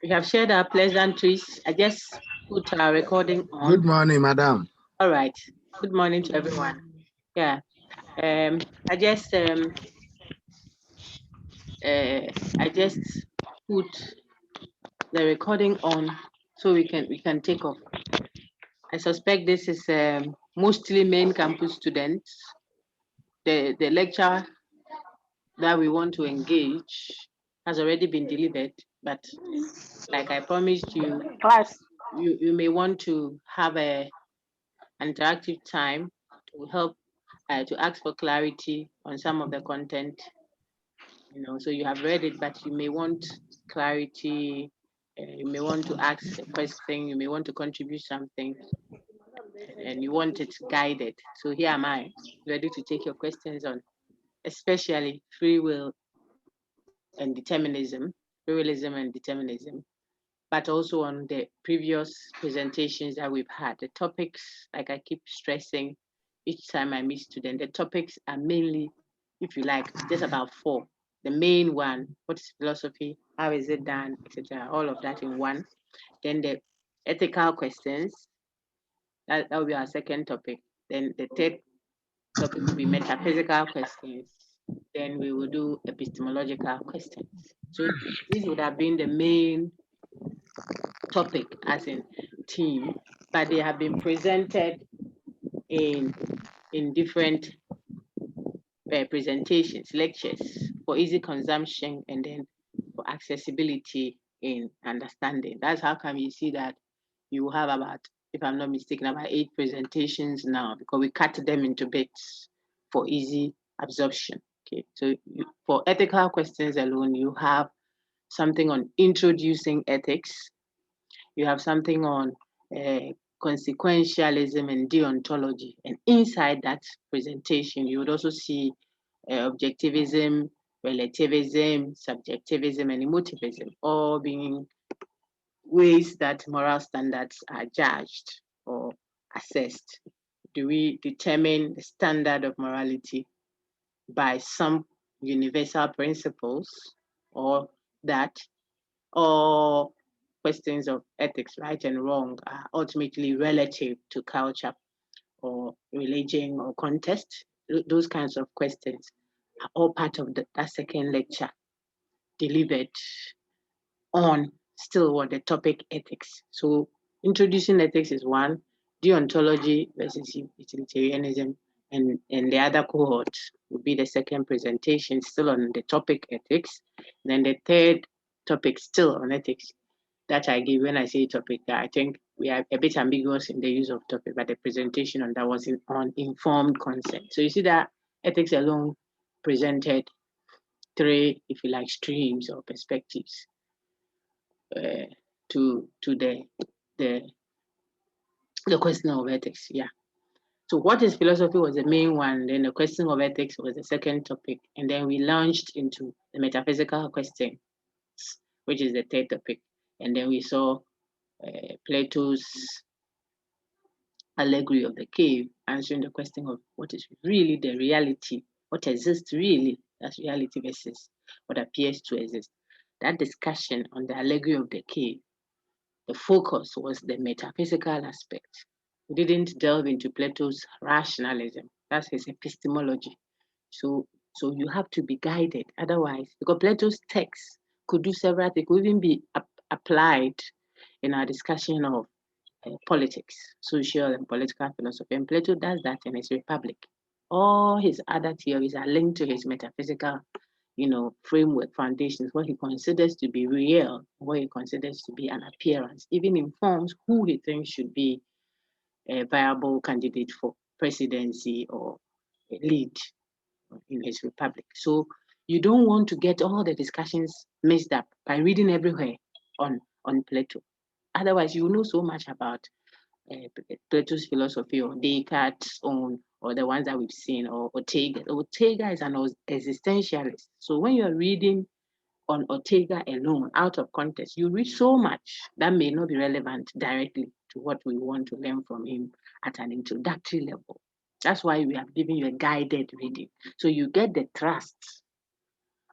We have shared our pleasantries. I just put our recording on. Good morning, madam. All right. Good morning to everyone. Yeah. I just put the recording on so we can take off. I suspect this is mostly main campus students. The lecture that we want to engage has already been delivered, but like I promised you, you may want to have an interactive time to help to ask for clarity on some of the content. So you have read it, but you may want clarity. You may want to ask a question. You may want to contribute something, and you want it guided. So here am I, ready to take your questions on, especially free will and determinism, Freewilism and determinism, but also on the previous presentations that we've had. The topics, like I keep stressing each time I meet students, the topics are mainly, if you like, just about 4. The main one, what is philosophy, how is it done, etc. All of that in one. Then the ethical questions, that will be our second topic. Then the third topic will be metaphysical questions. Then we will do epistemological questions. So these would have been the main topic as in team, but they have been presented in different presentations, lectures for easy consumption and then for accessibility in understanding. That's how come you see that you have about, if I'm not mistaken, about 8 presentations now, because we cut them into bits for easy absorption. Okay, so for ethical questions alone, you have something on introducing ethics. You have something on consequentialism and deontology. And inside that presentation, you would also see objectivism, relativism, subjectivism, and emotivism, all being ways that moral standards are judged or assessed. Do we determine the standard of morality by some universal principles, or questions of ethics, right and wrong, are ultimately relative to culture or religion or context? Those kinds of questions are all part of that second lecture delivered on still what the topic ethics. So introducing ethics is one, deontology versus utilitarianism, and the other cohort will be the second presentation still on the topic ethics. Then the third topic still on ethics that I give when I say topic, I think we are a bit ambiguous in the use of topic, but the presentation on that was on informed consent. So you see that ethics alone presented 3, if you like, streams or perspectives to the question of ethics. Yeah. So what is philosophy was the main one, then the question of ethics was the second topic, and then we launched into the metaphysical question, which is the third topic. And then we saw Plato's allegory of the cave, answering the question of what is really the reality, what exists really as reality versus what appears to exist. That discussion on the allegory of the cave, the focus was the metaphysical aspect. We didn't delve into Plato's rationalism. That's his epistemology. So you have to be guided. Otherwise, because Plato's text could do several things, could even be applied in our discussion of politics, social and political philosophy. And Plato does that in his Republic. All his other theories are linked to his metaphysical, framework, foundations, what he considers to be real, what he considers to be an appearance, even informs who he thinks should be a viable candidate for presidency or a lead in his Republic. So you don't want to get all the discussions mixed up by reading everywhere on Plato. Otherwise, you know so much about Plato's philosophy or Descartes' own, or the ones that we've seen, or Ortega. Ortega is an existentialist. So when you're reading on Ortega alone, out of context, you read so much that may not be relevant directly to what we want to learn from him at an introductory level. That's why we have given you a guided reading. So you get the thrust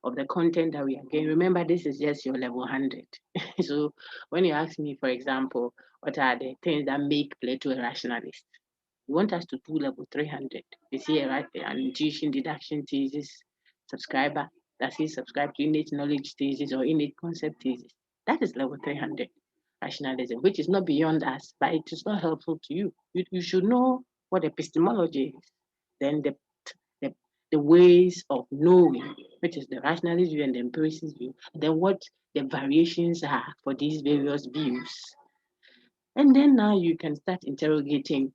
of the content that we are getting. Remember, this is just your level 100. So when you ask me, for example, what are the things that make Plato a rationalist? You want us to do level 300. You see, right? An intuition, deduction thesis, subscriber. Does he subscribe to innate knowledge thesis or innate concept thesis? That is level 300 rationalism, which is not beyond us, but it is not helpful to you. You should know what epistemology is. Then the, the ways of knowing, which is the rationalist view and the empiricist view, then what the variations are for these various views. And then now you can start interrogating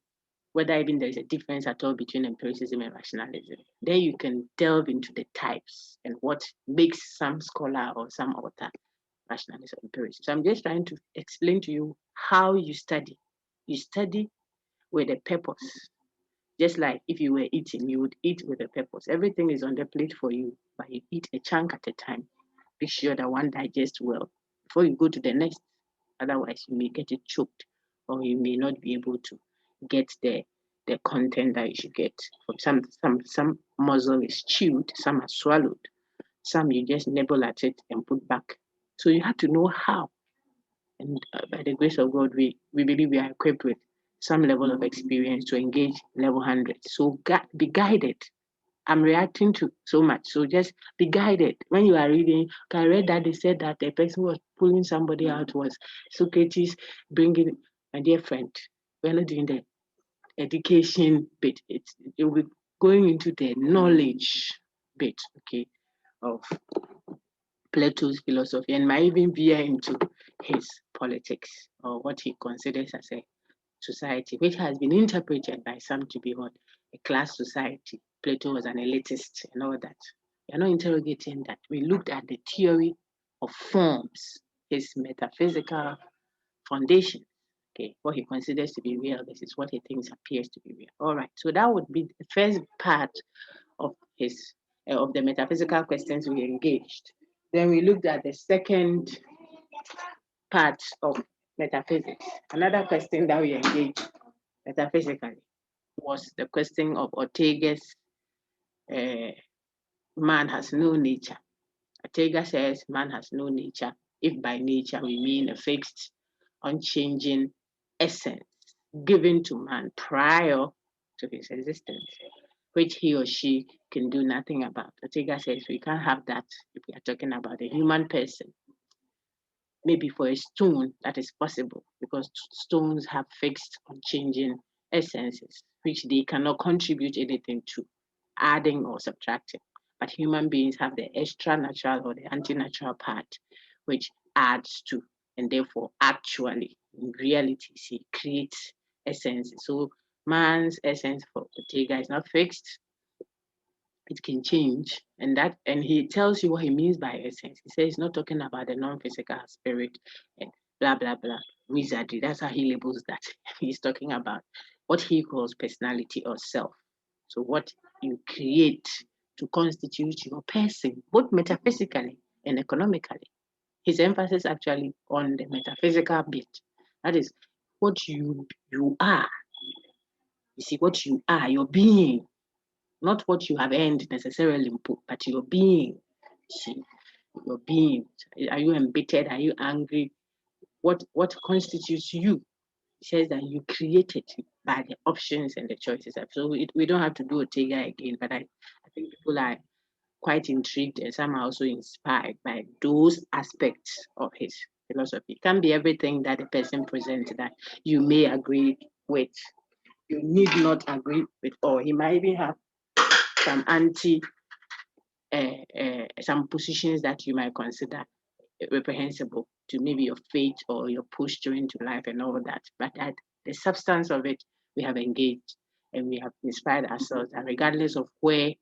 whether even there is a difference at all between empiricism and rationalism. Then you can delve into the types and what makes some scholar or some author rationalist or empiricist. So I'm just trying to explain to you how you study. You study with a purpose. Just like if you were eating, you would eat with a purpose. Everything is on the plate for you, but you eat a chunk at a time. Make sure that one digests well before you go to the next. Otherwise, you may get it choked, or you may not be able to get the content that you should get. Some mussel is chewed, some are swallowed, some you just nibble at it and put back. So you have to know how. And by the grace of God, we believe we are equipped with some level of experience to engage level 100. So be guided. I'm reacting to so much. So just be guided. When you are reading, I read that they said that the person who was pulling somebody out was Socrates bringing, my dear friend, we're not doing the education bit. It will be going into the knowledge bit, okay, of Plato's philosophy and might even veer into his politics or what he considers as a society, which has been interpreted by some to be what a class society. Plato was an elitist and all that. We are not interrogating that. We looked at the theory of forms, his metaphysical foundation. Okay, what he considers to be real versus what he thinks appears to be real. All right, so that would be the first part of his of the metaphysical questions we engaged. Then we looked at the second part of metaphysics. Another question that we engaged metaphysically was the question of Ortega's man has no nature. Ortega says man has no nature, if by nature we mean a fixed, unchanging essence given to man prior to his existence, which he or she can do nothing about. Ortega says we can't have that if we are talking about a human person. Maybe for a stone, that is possible because stones have fixed, unchanging essences, which they cannot contribute anything to, adding or subtracting. But human beings have the extra natural or the anti-natural part, which adds to, and therefore, actually, in reality, he creates essences. So man's essence for Ortega is not fixed, it can change, and he tells you what he means by essence. He says he's not talking about the non-physical spirit and blah blah blah wizardry. That's how he labels that. He's talking about what he calls personality or self. So what you create to constitute your person, both metaphysically and economically. His emphasis actually on the metaphysical bit. That is what you are. You see, what you are, your being, not what you have earned necessarily, but your being. See, your being. Are you embittered? Are you angry? What constitutes you? It says that you created by the options and the choices. So we don't have to do Ortega again, but I think people are quite intrigued and some are also inspired by those aspects of his philosophy. It can't be everything that the person presents that you may agree with. You need not agree with, or he might even have some some positions that you might consider reprehensible to maybe your faith or your push into life and all that. But that the substance of it, we have engaged and we have inspired ourselves, and regardless of where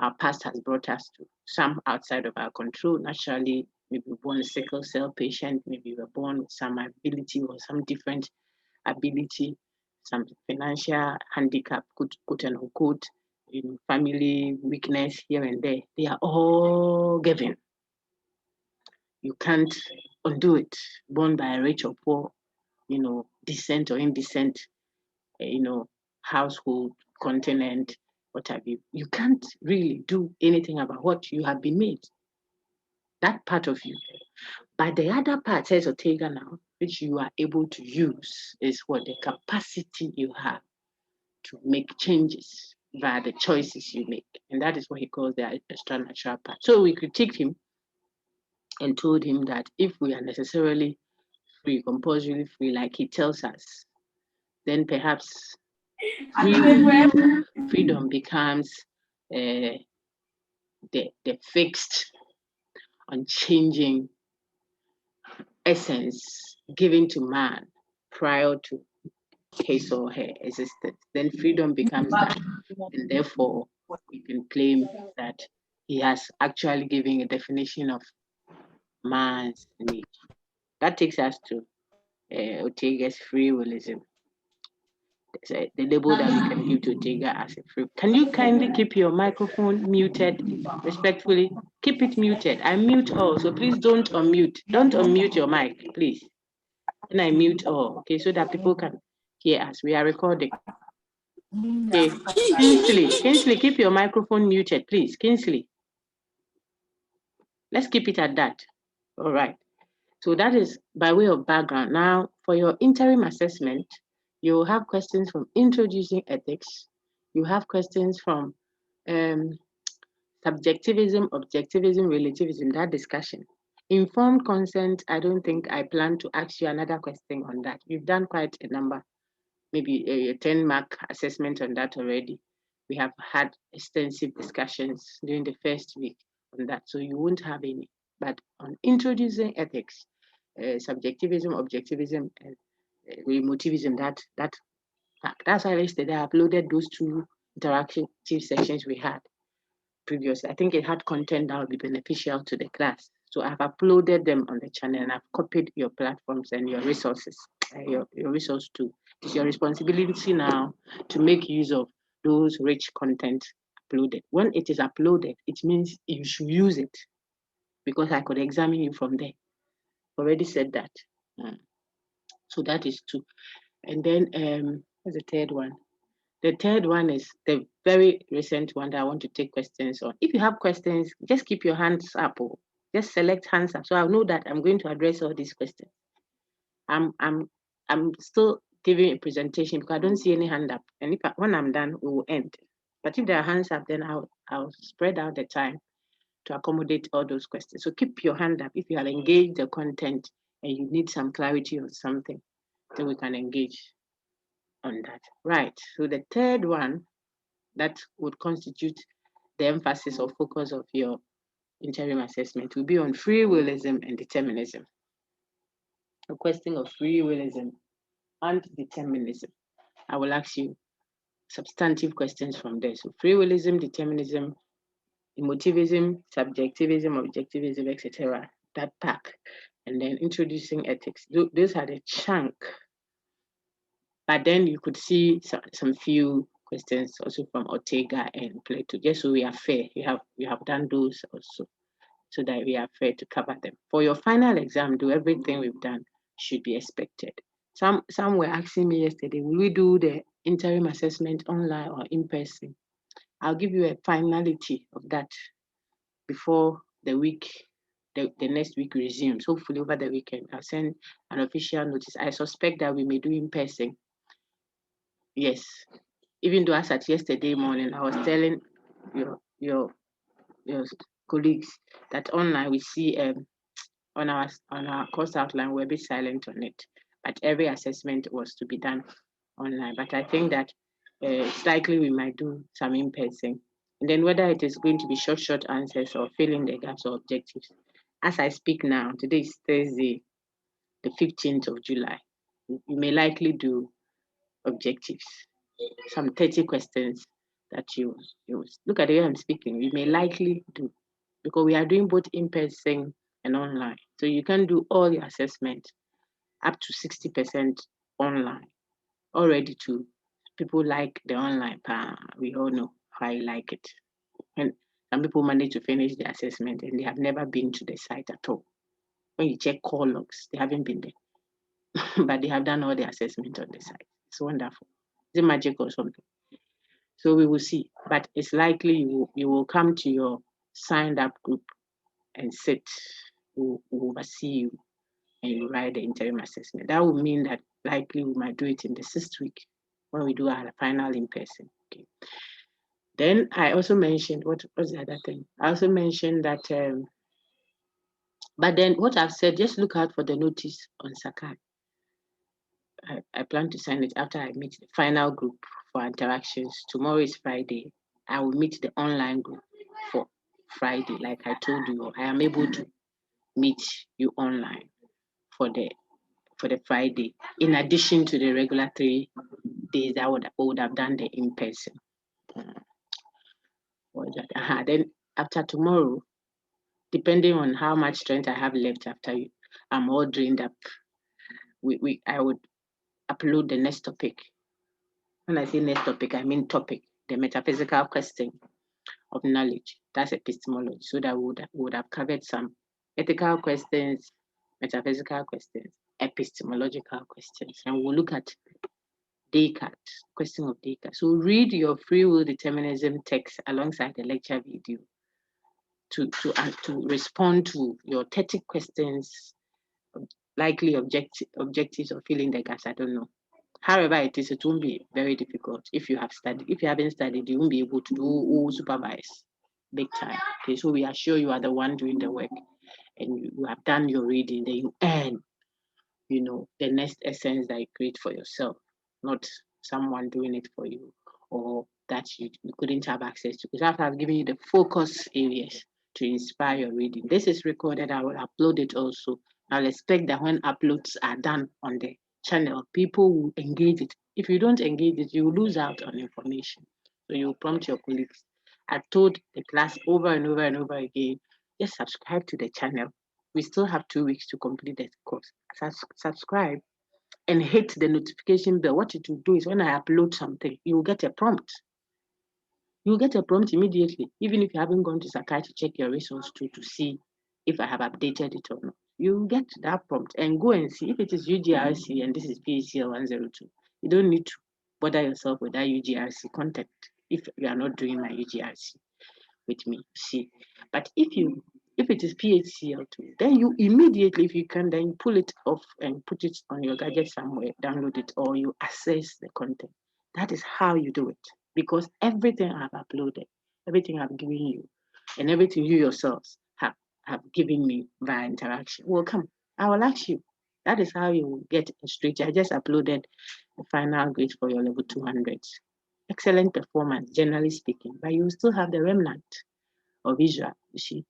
our past has brought us to, some outside of our control, naturally, maybe we were born a sickle cell patient, maybe we were born with some ability or some different ability, some financial handicap, quote and unquote, family weakness here and there. They are all given. You can't undo it. Born by a rich or poor, decent or indecent, household, continent, what have you. You can't really do anything about what you have been made. that part of you. But the other part, says Ortega now, which you are able to use, is what the capacity you have to make changes via the choices you make. And that is what he calls the extra natural part. So we critiqued him and told him that if we are necessarily free, compulsorily free, like he tells us, then perhaps freedom becomes the fixed, unchanging essence given to man prior to his or her existence. Then freedom becomes that. And therefore, we can claim that he has actually given a definition of man's need. That takes us to Ortega's Freewillism. The label that we can give to Ortega as a free. Can you kindly keep your microphone muted respectfully? Keep it muted. I mute all, so please don't unmute. Don't unmute your mic, please. And I mute all, okay, so that people can hear us. We are recording. Okay, Kingsley, keep your microphone muted, please. Kingsley. Let's keep it at that. All right. So that is by way of background. Now, for your interim assessment, you have questions from introducing ethics. You have questions from subjectivism, objectivism, relativism, that discussion. Informed consent, I don't think I plan to ask you another question on that. We've done quite a number, maybe a 10-mark assessment on that already. We have had extensive discussions during the first week on that, so you won't have any. But on introducing ethics, subjectivism, objectivism, and emotivism, that's why yesterday I uploaded those two interactive sessions we had previously. I think it had content that would be beneficial to the class. So I've uploaded them on the channel and I've copied your platforms and your resources, your resource too. It's your responsibility now to make use of those rich content uploaded. When it is uploaded, it means you should use it because I could examine you from there. Already said that. So that is two. And then what's the third one? The third one is the very recent one that I want to take questions on. If you have questions, just keep your hands up or just select hands up. So I'll know that I'm going to address all these questions. I'm still giving a presentation because I don't see any hand up. And when I'm done, we will end. But if there are hands up, then I'll spread out the time to accommodate all those questions. So keep your hand up if you have engaged the content and you need some clarity on something, then we can engage on that. Right. So the third one that would constitute the emphasis or focus of your interim assessment will be on free willism and determinism. A question of free willism and determinism. I will ask you substantive questions from there. So free willism, determinism, emotivism, subjectivism, objectivism, etc. That pack. And then introducing ethics. Those are the chunk. But then you could see some few questions also from Ortega and Plato, just so we are fair. You have done those also, so that we are fair to cover them. For your final exam, do everything we've done should be expected. Some were asking me yesterday, will we do the interim assessment online or in person? I'll give you a finality of that before the week, the next week resumes. Hopefully over the weekend, I'll send an official notice. I suspect that we may do in person. Yes, even though as at yesterday morning, I was telling your colleagues that online we see on our course outline we're a bit silent on it, but every assessment was to be done online. But I think that it's likely we might do some in person, and then whether it is going to be short answers or filling the gaps or objectives. As I speak now, today is Thursday, the 15th of July. You may likely do objectives, some 30 questions that you look at the way I'm speaking, you may likely do, because we are doing both in person and online. So you can do all your assessment up to 60% online. Already too, people like the online, we all know how I like it. And some people manage to finish the assessment and they have never been to the site at all. When you check call logs, they haven't been there, but they have done all the assessment on the site. It's wonderful. It's magic or something. So we will see, but it's likely you will come to your signed up group and sit, will oversee you, and you write the interim assessment. That would mean that likely we might do it in the 6th week when we do our final in person. Okay. Then I also mentioned, what's the other thing? I also mentioned that, but then what I've said, just look out for the notice on Sakai. I plan to send it after I meet the final group for interactions. Tomorrow is Friday. I will meet the online group for Friday. Like I told you, I am able to meet you online for the Friday, in addition to the regular 3 days I would have done the in person. Then after tomorrow, depending on how much strength I have left after I'm all drained up, I would upload the next topic. When I say next topic, I mean topic, the metaphysical question of knowledge. That's epistemology. So that we would have covered some ethical questions, metaphysical questions, epistemological questions, and we'll look at Descartes, question of Descartes. So read your free will determinism text alongside the lecture video to respond to your 30 questions, likely objectives or filling the gaps. I don't know. However it is, it won't be very difficult if you have studied. If you haven't studied, you won't be able to do supervise big time. Okay, so we are sure you are the one doing the work and you have done your reading, then you earn, the next essence that you create for yourself, not someone doing it for you or that you couldn't have access to. Because after I've given you the focus areas to inspire your reading, this is recorded. I will upload it also. I'll expect that when uploads are done on the channel, people will engage it. If you don't engage it, you will lose out on information. So you prompt your colleagues. I've told the class over and over and over again, just subscribe to the channel. We still have 2 weeks to complete the course. Subscribe and hit the notification bell. What it will do is when I upload something, you will get a prompt. You will get a prompt immediately, even if you haven't gone to Sakai to check your resource to see if I have updated it or not. You will get that prompt and go and see if it is UGRC and this is PHCL 102. You don't need to bother yourself with that UGRC content if you are not doing my UGRC with me. See, but if it is PHCL2, then you immediately, if you can, then pull it off and put it on your gadget somewhere, download it, or you access the content. That is how you do it. Because everything I've uploaded, everything I've given you, and everything you yourselves have given me via interaction will come. I will ask you. That is how you will get straight. I just uploaded the final grade for your level 200s. Excellent performance, generally speaking, but you still have the remnant of Israel. You see,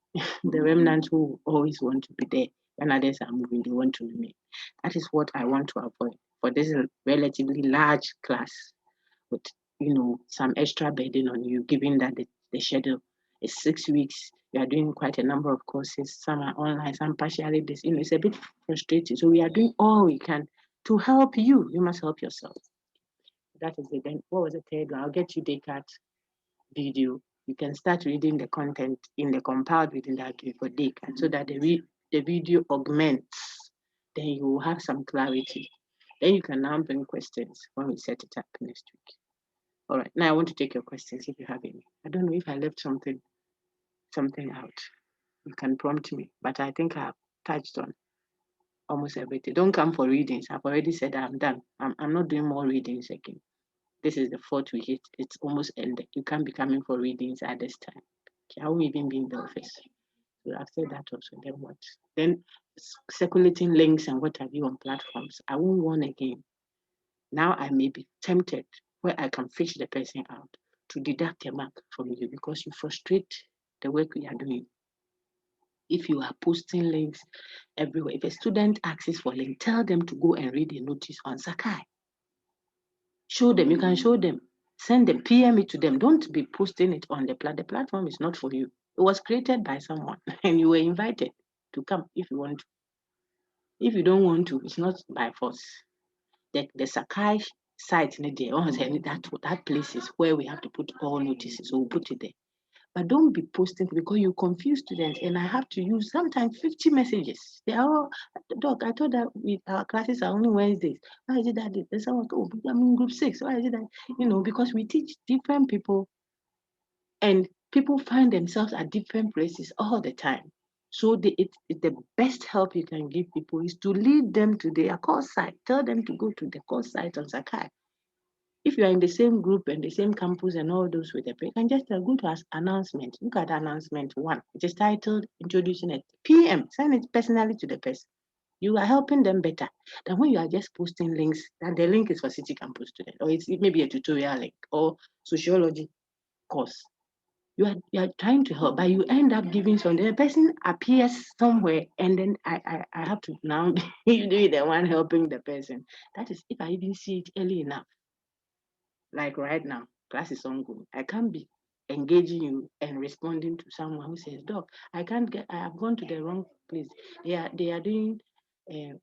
the remnant who always want to be there when others are moving, they want to remain. That is what I want to avoid for this relatively large class with some extra burden on you, given that the schedule is 6 weeks. You are doing quite a number of courses. Some are online, some partially this. It's a bit frustrating. So we are doing all we can to help you. You must help yourself. That is it. Then what was the third one? I'll get you Descartes video. You can start reading the content in the compiled reading that I give for Descartes so that the video augments. Then you will have some clarity. Then you can now bring questions when we set it up next week. All right. Now I want to take your questions if you have any. I don't know if I left something out. You can prompt me, but I think I've touched on almost everything. Don't come for readings. I've already said I'm done. I'm not doing more readings again. This is the 4th week. It's almost ended. You can't be coming for readings at this time. I won't even be in the office. So I've said that also. Then what? Then circulating links and what have you on platforms. I won't want again. Now I may be tempted where I can fish the person out to deduct a mark from you because you frustrate the work we are doing. If you are posting links everywhere, if a student asks for a link, tell them to go and read the notice on Sakai. Show them, you can show them, send them, PM it to them. Don't be posting it on the platform. The platform is not for you. It was created by someone and you were invited to come if you want to. If you don't want to, it's not by force. The Sakai site, that place is where we have to put all notices, so we'll put it there. But don't be posting because you confuse students and I have to use sometimes 50 messages. They are all, Doc, I thought that our classes are only Wednesdays. Why is it that there's someone, I'm in group 6. Why is it that, because we teach different people and people find themselves at different places all the time. So the best help you can give people is to lead them to their course site. Tell them to go to the course site on Sakai. If you are in the same group and the same campus and all those with the you can just go to announcement. Look at announcement 1. It is titled Introducing a PM. Send it personally to the person. You are helping them better than when you are just posting links and the link is for City Campus student, or it may be a tutorial link or sociology course. You are trying to help, but you end up giving something. The person appears somewhere, and then I have to now be the one helping the person. That is if I even see it early enough. Like right now, class is ongoing. I can't be engaging you and responding to someone who says, "Doc, I can't get. I have gone to the wrong place. They are doing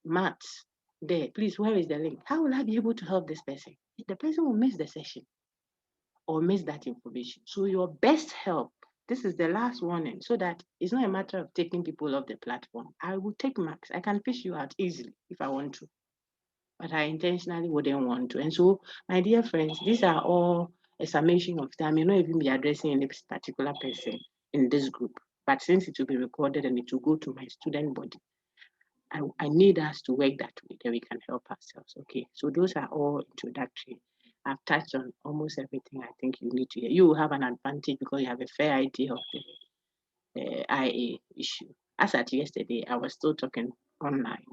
maths there. Please, where is the link?" How will I be able to help this person? The person will miss the session or miss that information. So your best help. This is the last warning, so that it's not a matter of taking people off the platform. I will take marks. I can fish you out easily if I want to, but I intentionally wouldn't want to. And so, my dear friends, these are all a summation of time. I may not even be addressing any particular person in this group, but since it will be recorded and it will go to my student body, I need us to work that way, that we can help ourselves. Okay, so those are all introductory. I've touched on almost everything I think you need to hear. You will have an advantage because you have a fair idea of the IA issue. As at yesterday, I was still talking online.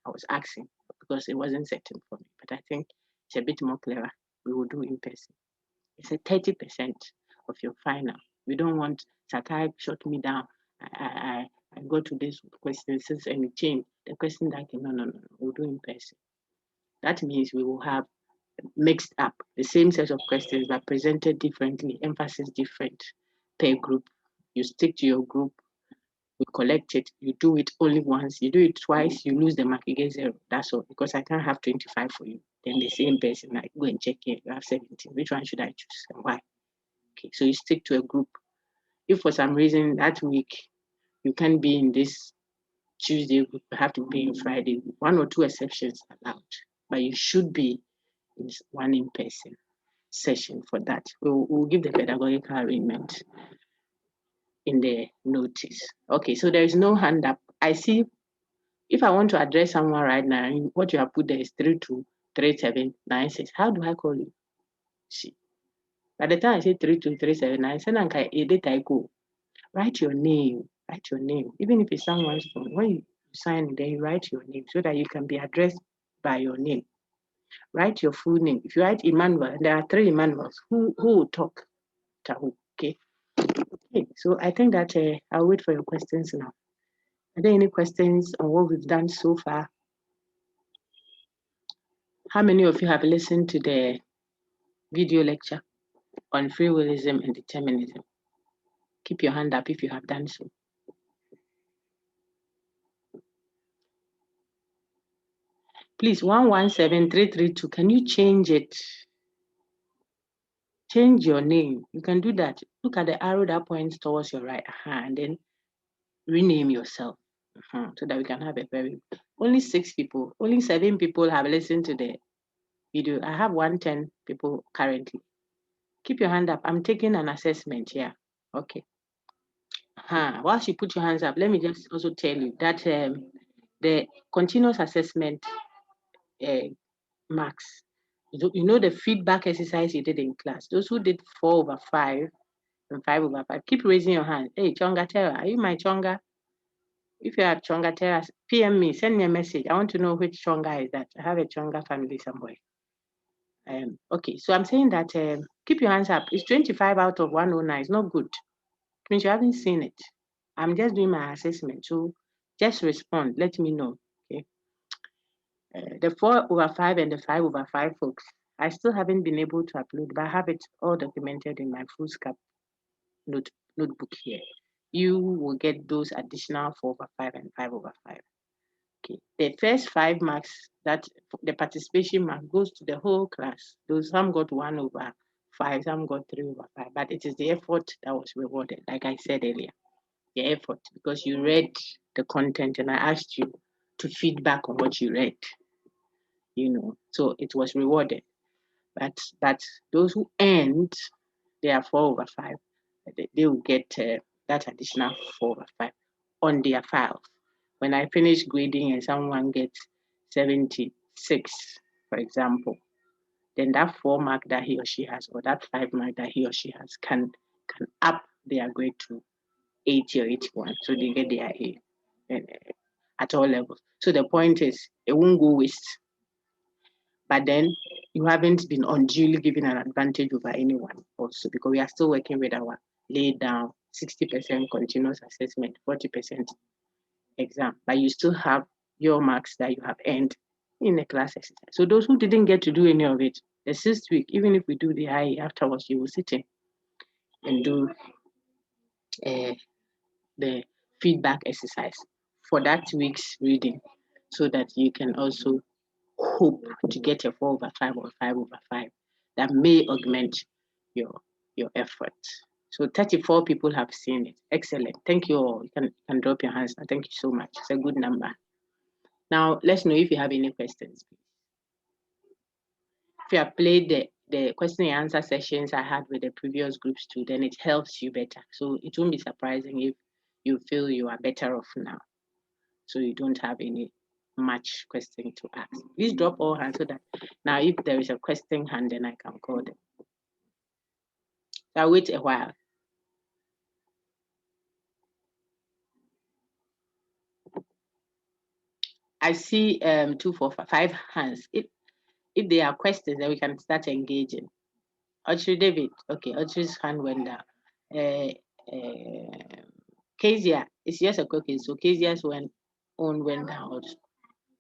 I was asking because it wasn't certain for me, but I think it's a bit more clearer. We will do in person. It's a 30% of your final. We don't want Sakai shut me down. I go to this question and it change. The question that came, no. We'll do in person. That means we will have mixed up the same set of questions but presented differently, emphasis different per group. You stick to your group, we collect it, you do it only once, you do it twice, you lose the mark, you get 0. That's all, because I can't have 25 for you. Then the same person, I go and check it, you have 17. Which one should I choose and why? Okay, so you stick to a group. If for some reason that week you can't be in this Tuesday group, you have to be in Friday. 1 or 2 exceptions allowed, but you should be in one in-person session for that. We'll give the pedagogical arrangement in the notice. Okay, so there is no hand up. I see. If I want to address someone right now, what you have put there is 323796. How do I call you? See, by the time I say 323796, I go. Write your name. Write your name. Even if it's someone's phone, when you sign, then you write your name so that you can be addressed by your name. Write your full name. If you write Emmanuel, there are 3 Emmanuels. Who will talk? Tahu. Okay. Okay. So I think that I'll wait for your questions now. Are there any questions on what we've done so far? How many of you have listened to the video lecture on Freewillism and determinism? Keep your hand up if you have done so. Please, 117332, can you change it? Change your name. You can do that. Look at the arrow that points towards your right hand, and then rename yourself so that we can have a very. Only 6 people, only 7 people have listened to the video. I have 110 people currently. Keep your hand up. I'm taking an assessment here. Okay. Whilst you put your hands up, let me just also tell you that the continuous assessment marks, you know the feedback exercise you did in class, those who did 4/5 and 5/5, keep raising your hand. Hey, Chonga Terra, are you my Chonga? If you are Chonga Terra, PM me, send me a message. I want to know which Chonga is that. I have a Chonga family somewhere. Okay, so I'm saying that keep your hands up. It's 25 out of 109. It's not good. It means you haven't seen it. I'm just doing my assessment. So just respond. Let me know. Okay. The 4/5 and the 5/5 folks, I still haven't been able to upload, but I have it all documented in my foolscap notebook here. You will get those additional 4/5 and 5/5. Okay. The first 5 marks, that the participation mark, goes to the whole class. Those some got 1/5, some got 3/5, but it is the effort that was rewarded, like I said earlier. The effort, because you read the content and I asked you to feedback on what you read, so it was rewarded. But those who earned their 4/5, they will get that additional 4/5. on their files. When I finish grading and someone gets 76, for example, then that 4 mark that he or she has, or that 5 mark that he or she has, can up their grade to 80 or 81. So they get their A at all levels. So the point is, it won't go waste. But then you haven't been unduly given an advantage over anyone also, because we are still working with our laid down 60% continuous assessment, 40% exam, but you still have your marks that you have earned in the class exercise. So those who didn't get to do any of it, the 6th week, even if we do the IE afterwards, you will sit in and do the feedback exercise for that week's reading, so that you can also hope to get a 4/5 or 5/5 that may augment your effort. So 34 people have seen it. Excellent. Thank you all. You can drop your hands. Thank you so much. It's a good number. Now let's know if you have any questions. If you have played the question and answer sessions I had with the previous groups too, then it helps you better. So it won't be surprising if you feel you are better off now. So you don't have any much question to ask. Please drop all hands so that now if there is a question hand, then I can call them. So I'll wait a while. I see 2, 4, 5 hands. If there are questions, then we can start engaging. Audrey David, okay, Audrey's hand went down. Kezia, it's just a cookie, so Kezia's own went down.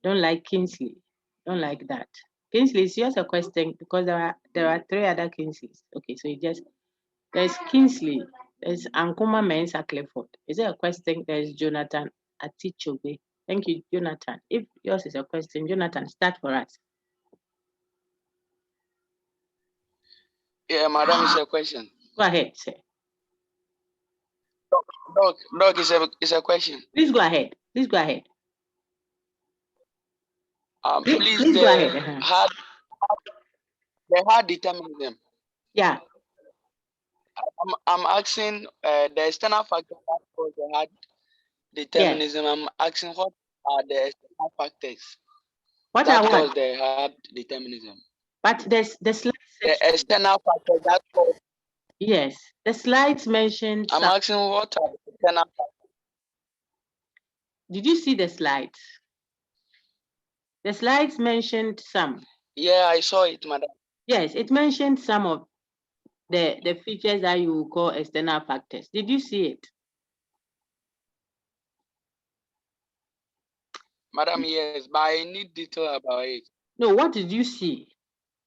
Don't like Kingsley, don't like that. Kingsley, it's just a question because there are 3 other Kingsleys. Okay, so there's Kingsley, there's Ankuma Mensa Clifford. Is there a question? There's Jonathan Atichobe. Thank you, Jonathan. If yours is a question, Jonathan, start for us. Yeah, madam, it's a question. Go ahead, sir. Doc, is a question. Please go ahead. Please go ahead. Please go ahead. The hard determinism. Yeah. I'm asking the external factors that cause the hard determinism. Yeah. I'm asking what are the external factors that cause the hard determinism. But there's the slide section. The external factors that cause. Yes, the slides mentioned. I'm asking what are the external factors. Did you see the slides? The slides mentioned some. Yeah, I saw it, madam. Yes, it mentioned some of the features that you call external factors. Did you see it? Madam, yes, but I need detail about it. No, what did you see?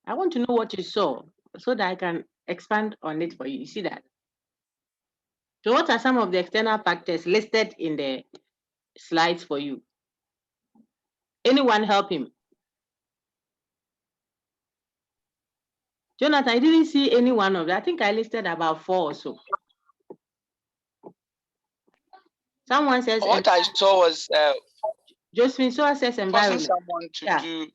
I want to know what you saw so that I can expand on it for you. You see that? So what are some of the external factors listed in the slides for you? Anyone help him? Jonathan, I didn't see any one of them. I think I listed about 4 or so. Someone says. What I saw was. Josephine Soa says environment. Someone to do.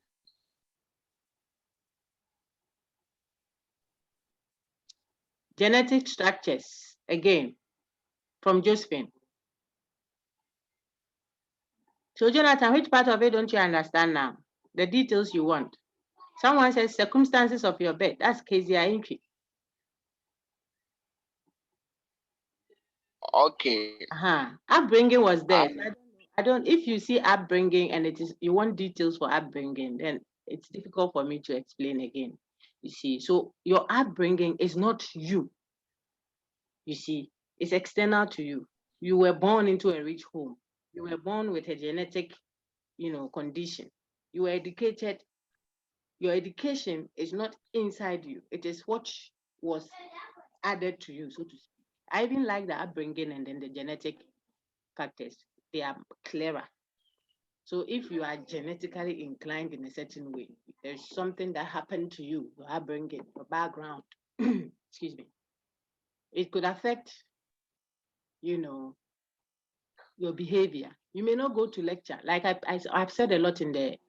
Genetic structures, again, from Josephine. So Jonathan, which part of it don't you understand now? The details you want. Someone says circumstances of your birth. That's Kezia Inki. Okay. Upbringing was there. I don't. If you see upbringing and it is you want details for upbringing, then it's difficult for me to explain again. You see, so your upbringing is not you. You see, it's external to you. You were born into a rich home. You were born with a genetic, condition. You were educated. Your education is not inside you. It is what was added to you, so to speak. I even like the upbringing and then the genetic factors. They are clearer. So if you are genetically inclined in a certain way, there's something that happened to you, your upbringing, your background, excuse me, it could affect, your behavior. You may not go to lecture. Like I've said a lot in the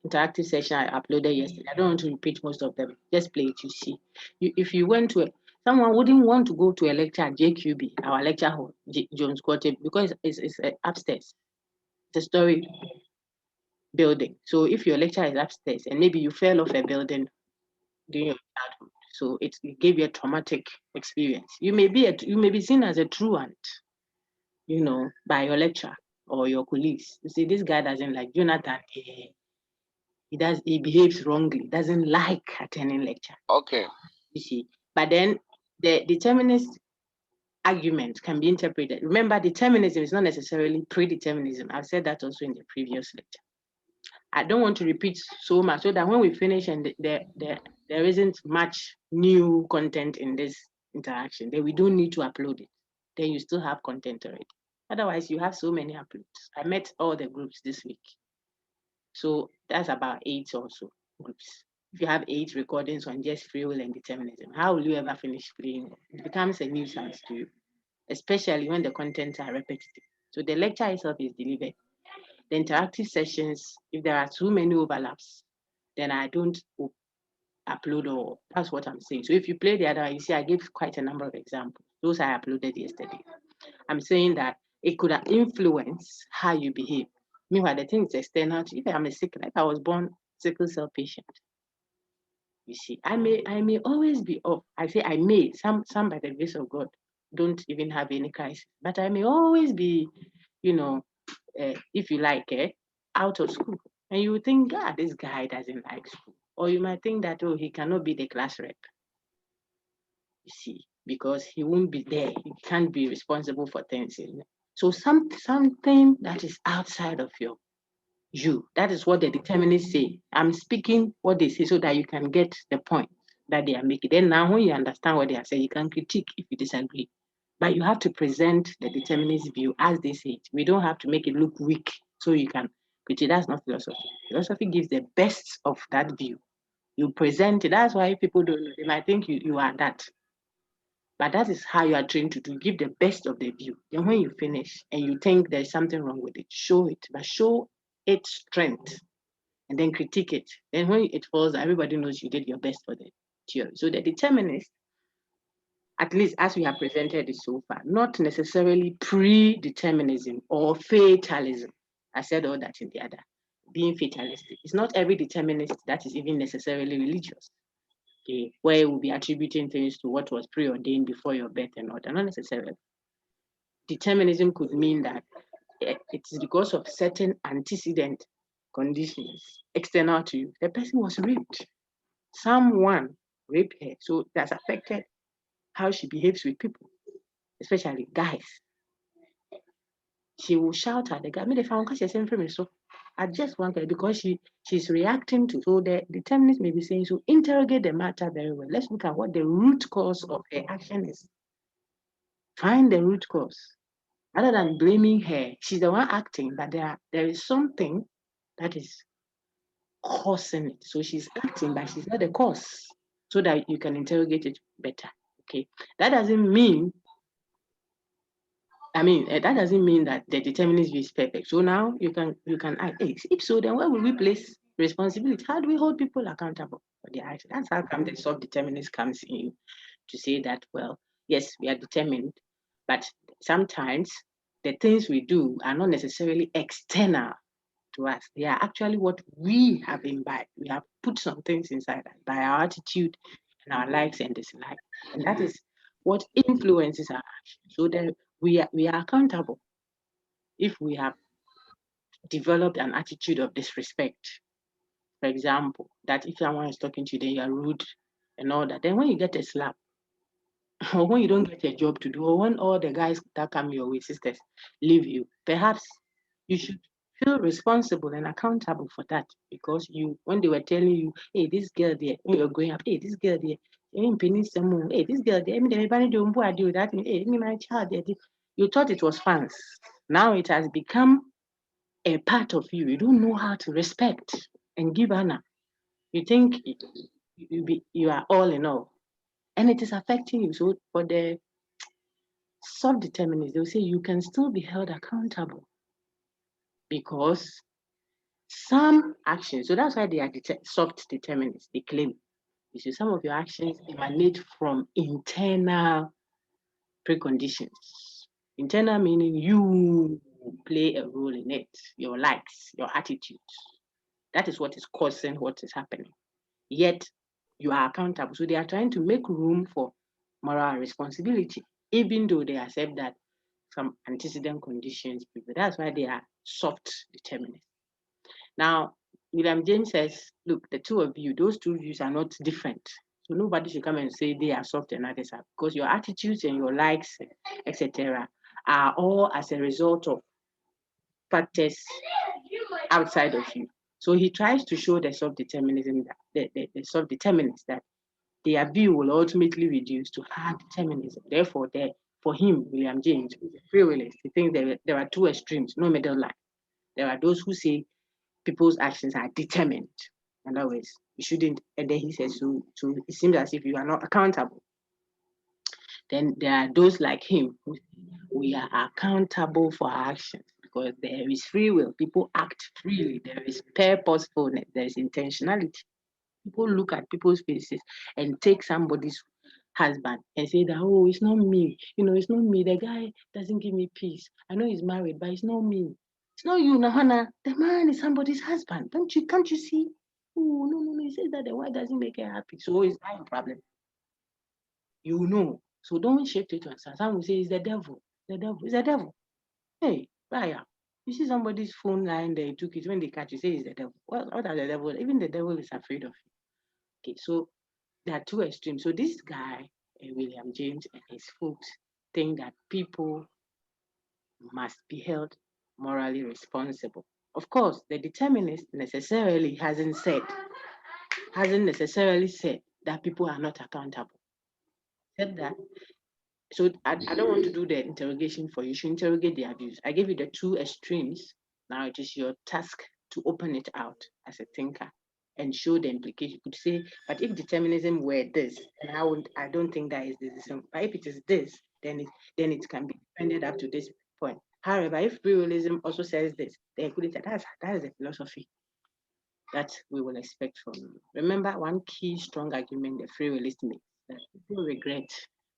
interactive session I uploaded yesterday. I don't want to repeat most of them. Just play it, you see. If you went to Someone wouldn't want to go to a lecture at JQB, our lecture hall, Jones Quarter, because it's upstairs. It's a story building. So if your lecture is upstairs and maybe you fell off a building during your childhood, so it gave you a traumatic experience. You may be seen as a truant, by your lecturer or your colleagues. You see, this guy doesn't like Jonathan. He behaves wrongly, doesn't like attending lecture. Okay. You see, but then the determinist argument can be interpreted. Remember, determinism is not necessarily predeterminism. I've said that also in the previous lecture. I don't want to repeat so much so that when we finish and there isn't much new content in this interaction, then we don't need to upload it. Then you still have content already. Otherwise, you have so many uploads. I met all the groups this week. So that's about 8 or so groups. If you have 8 recordings on just free will and determinism, how will you ever finish playing? It becomes a nuisance to you, especially when the contents are repetitive. So the lecture itself is delivered. The interactive sessions, if there are too many overlaps, then I don't upload, or that's what I'm saying. So if you play the other, you see I gave quite a number of examples. Those I uploaded yesterday. I'm saying that it could influence how you behave. Meanwhile, the thing is external to, if I'm a sick, like I was born sickle cell patient. You see, I may always be off. I say I may, some by the grace of God don't even have any crisis, but I may always be, if you like, out of school. And you would think, God, this guy doesn't like school. Or you might think that, he cannot be the class rep. You see, because he won't be there. He can't be responsible for things. So something that is outside of you. That is what the determinists say. I'm speaking what they say so that you can get the point that they are making. Then now when you understand what they are saying, you can critique if you disagree. But you have to present the determinist view as they say it. We don't have to make it look weak so you can critique. That's not philosophy. Philosophy gives the best of that view. You present it. That's why people don't know. They might think you are that. But that is how you are trained to do. Give the best of the view. Then when you finish and you think there's something wrong with it, show it. But show its strength and then critique it. Then when it falls, everybody knows you did your best for the theory. So the determinist, at least as we have presented it so far, not necessarily predeterminism or fatalism. I said all that in the other. Being fatalistic. It's not every determinist that is even necessarily religious. Okay, where we'll be attributing things to what was preordained before your birth and all that. Not necessarily. Determinism could mean that it is because of certain antecedent conditions external to you. The person was raped. Someone raped her. So that's affected how she behaves with people, especially guys. She will shout at the guy. Me, found so I just want her because she's reacting to. So the determinist may be saying, so interrogate the matter very well. Let's look at what the root cause of her action is. Find the root cause. Rather than blaming her, she's the one acting, but there is something that is causing it. So she's acting, but she's not the cause, so that you can interrogate it better. Okay, that doesn't mean. That doesn't mean that the determinist view is perfect. So now you can ask, hey, if so, then where will we place responsibility? How do we hold people accountable for their actions? That's how come the self-determinist comes in to say that, well, yes, we are determined, but sometimes the things we do are not necessarily external to us. They are actually what we have imbibed. We have put some things inside us by our attitude and our likes and dislikes. And that is what influences our action. So then we are accountable if we have developed an attitude of disrespect. For example, that if someone is talking to you, then you are rude and all that. Then when you get a slap, or when you don't get a job to do, or when all the guys that come your way, sisters, leave you, perhaps you should feel responsible and accountable for that, because when they were telling you, hey, this girl there, when you're growing up, hey, this girl there, hey, this girl there, that, hey, my child there, you thought it was fun. Now it has become a part of you. You don't know how to respect and give honor. You think you are all in all, and it is affecting you. So for the self-determinists, they'll say you can still be held accountable because some actions, so that's why they are soft determinists, they claim. You see, some of your actions emanate from internal preconditions. Internal meaning you play a role in it, your likes, your attitudes. That is what is causing what is happening. Yet you are accountable. So they are trying to make room for moral responsibility, even though they accept that some antecedent conditions, people. That's why they are soft determinists. Now, William James says, look, the two of you, those two views are not different. So nobody should come and say they are soft and others are, because your attitudes and your likes, etc., are all as a result of factors outside of you. So he tries to show the self-determinism, that the self-determinants, that their view will ultimately reduce to hard determinism. Therefore, for him, William James, who's a free willist, he thinks there are two extremes, no middle line. There are those who say people's actions are determined. In other words, you shouldn't, and then he says, so it seems as if you are not accountable. Then there are those like him who we are accountable for our actions because there is free will. People act freely. There is purposefulness. There is intentionality. People look at people's faces and take somebody's husband and say that, oh, it's not me. It's not me. The guy doesn't give me peace. I know he's married, but it's not me. It's not you, Nahana. The man is somebody's husband. Can't you see? Oh, no. He says that the wife doesn't make her happy. So it's not a problem. So don't shift it to answer. Some will say it's the devil. The devil. It's the devil. Hey, Raya, you see somebody's phone line, they took it. When they catch you, say it's the devil. Well, what are the devil? Even the devil is afraid of you. Okay, so there are two extremes. So this guy, William James, and his folks think that people must be held morally responsible. Of course, the determinist hasn't necessarily said that people are not accountable. Said that. So I don't want to do the interrogation for you. You should interrogate their views. I gave you the two extremes. Now it is your task to open it out as a thinker and show the implication. You could say, but if determinism were this, and I don't think that is this. But if it is this, then it can be defended up to this point. However, if Freewillism also says this, then that is a philosophy that we will expect from you. Remember, one key strong argument the Freewillist makes, that people regret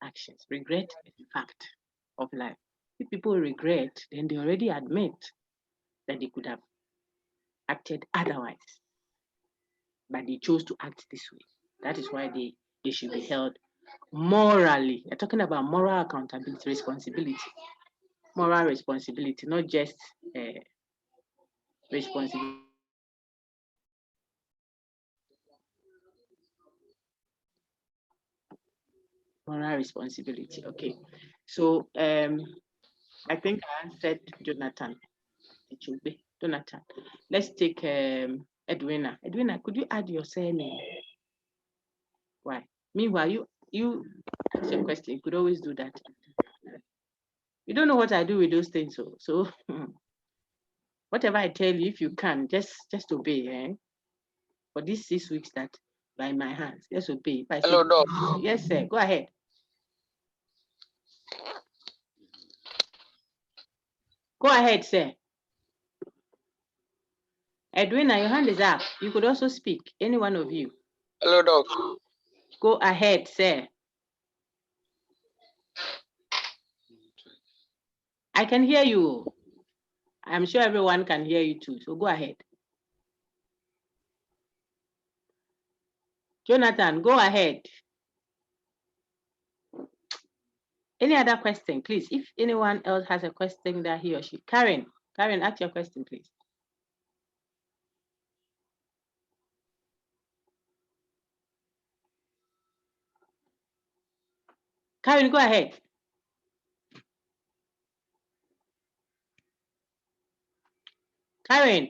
actions. Regret is a fact of life. If people regret, then they already admit that they could have acted otherwise, but they chose to act this way. That is why they should be held morally. You're talking about moral accountability, responsibility. Moral responsibility, not just responsibility. Moral responsibility. Okay. So I think I answered Jonathan. It should be Jonathan. Let's take Edwina. Edwina, could you add your surname? Why? Meanwhile, you ask your question. You could always do that. You don't know what I do with those things, so whatever I tell you, if you can, just obey. For these 6 weeks that by my hands, just obey. Hello, Doc. Yes, sir. Go ahead. Go ahead, sir. Edwina, your hand is up. You could also speak. Any one of you. Hello, Doc. Go ahead, sir. I can hear you. I'm sure everyone can hear you too. So go ahead. Jonathan, go ahead. Any other question, please? If anyone else has a question that he or she, Karen, ask your question, please. Karen, go ahead. Karen,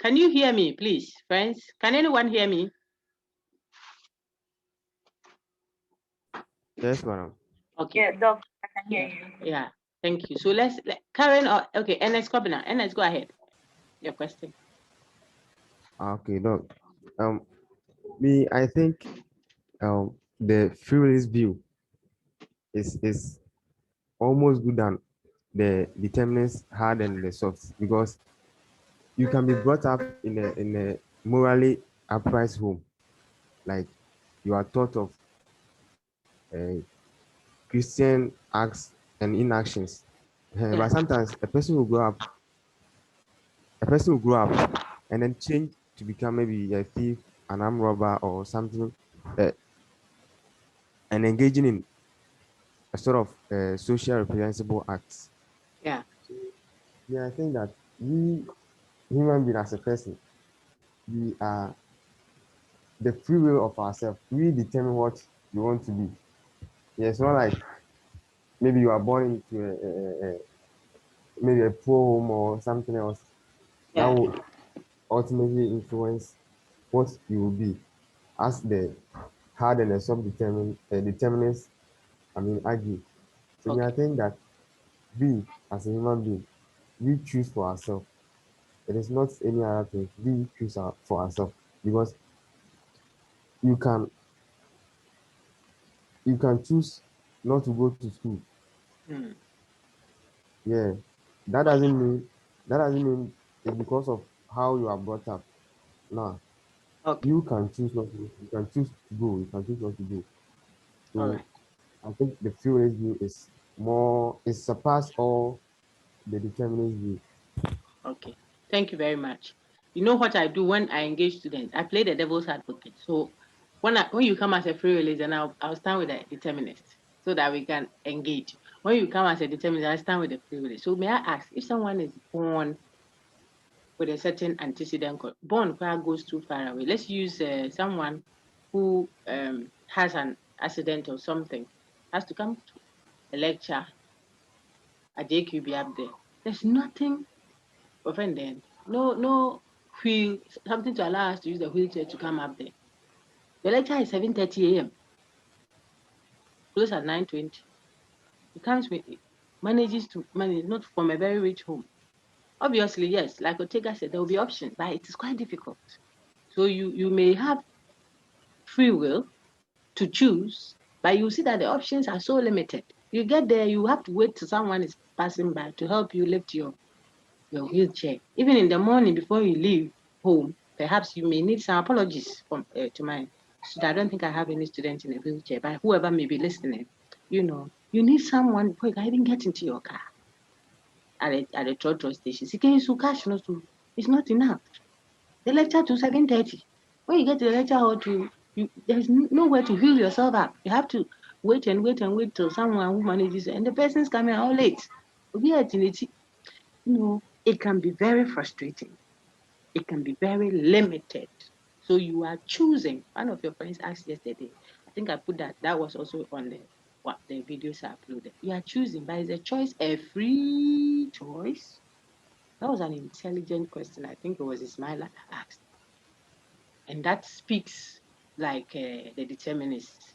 can you hear me, please, friends? Can anyone hear me? Yes, madam. Okay. Yeah, Doc, I can hear you. Yeah, thank you. So Karen, okay, Ernest Kobina. Ernest, go ahead. Your question. Okay, Doc. I think the Freewillis view is almost good than the determinants hard and the soft, because you can be brought up in a morally upright home, like you are taught of Christian acts and inactions. But sometimes a person will grow up and then change to become maybe a thief, an armed robber, or something, uh, and engaging in a sort of social reprehensible acts. Yeah. Yeah, I think that we human being as a person, we are the free will of ourselves. We determine what we want to be. Yeah, it's not like maybe you are born into maybe a poor home or something else that Yeah. will ultimately influence what you will be, as the hard and the soft determinants, I mean, argue. So me, I Okay. think that we, as a human being, we choose for ourselves. It is not any other thing. We choose for ourselves because you can you can choose not to go to school. Mm. Yeah, that doesn't mean that doesn't mean it's because of how you are brought up. No, Okay. you can choose not to. You can choose to go. You can choose not to go. All So right. I think the fearless view is more. It surpass all the determinist view. Okay. Thank you very much. You know what I do when I engage students? I play the devil's advocate. So when you come as a free release, and I'll stand with the determinist so that we can engage. When you come as a determinist, I stand with the free release. So may I ask if someone is born with a certain antecedent, born where goes too far away. Let's use someone who has an accident or something, has to come to a lecture at JQB up there. There's nothing offending. No wheel, something to allow us to use the wheelchair to come up there. The lecture is 7:30 a.m. Close at 9:20. He comes with manages to manage, not from a very rich home. Obviously, yes, like Otega said, there will be options, but it is quite difficult. So you may have free will to choose, but you see that the options are so limited. You get there, you have to wait till someone is passing by to help you lift your wheelchair. Even in the morning before you leave home, perhaps you may need some apologies from to my student. I don't think I have any student in a wheelchair, but whoever may be listening, you need someone before you can even get into your car at the trotro station. Seeking you cash no so it's not enough. The lecture to 7:30. When you get to the lecture hall there's nowhere to heal yourself up. You have to wait and wait and wait till someone who manages it, and the person's coming out late. It can be very frustrating. It can be very limited. So you are choosing. One of your friends asked yesterday, I think I put that was also on the videos I uploaded. You are choosing, but is a choice a free choice? That was an intelligent question. I think it was Ismail that asked. And that speaks like the determinists.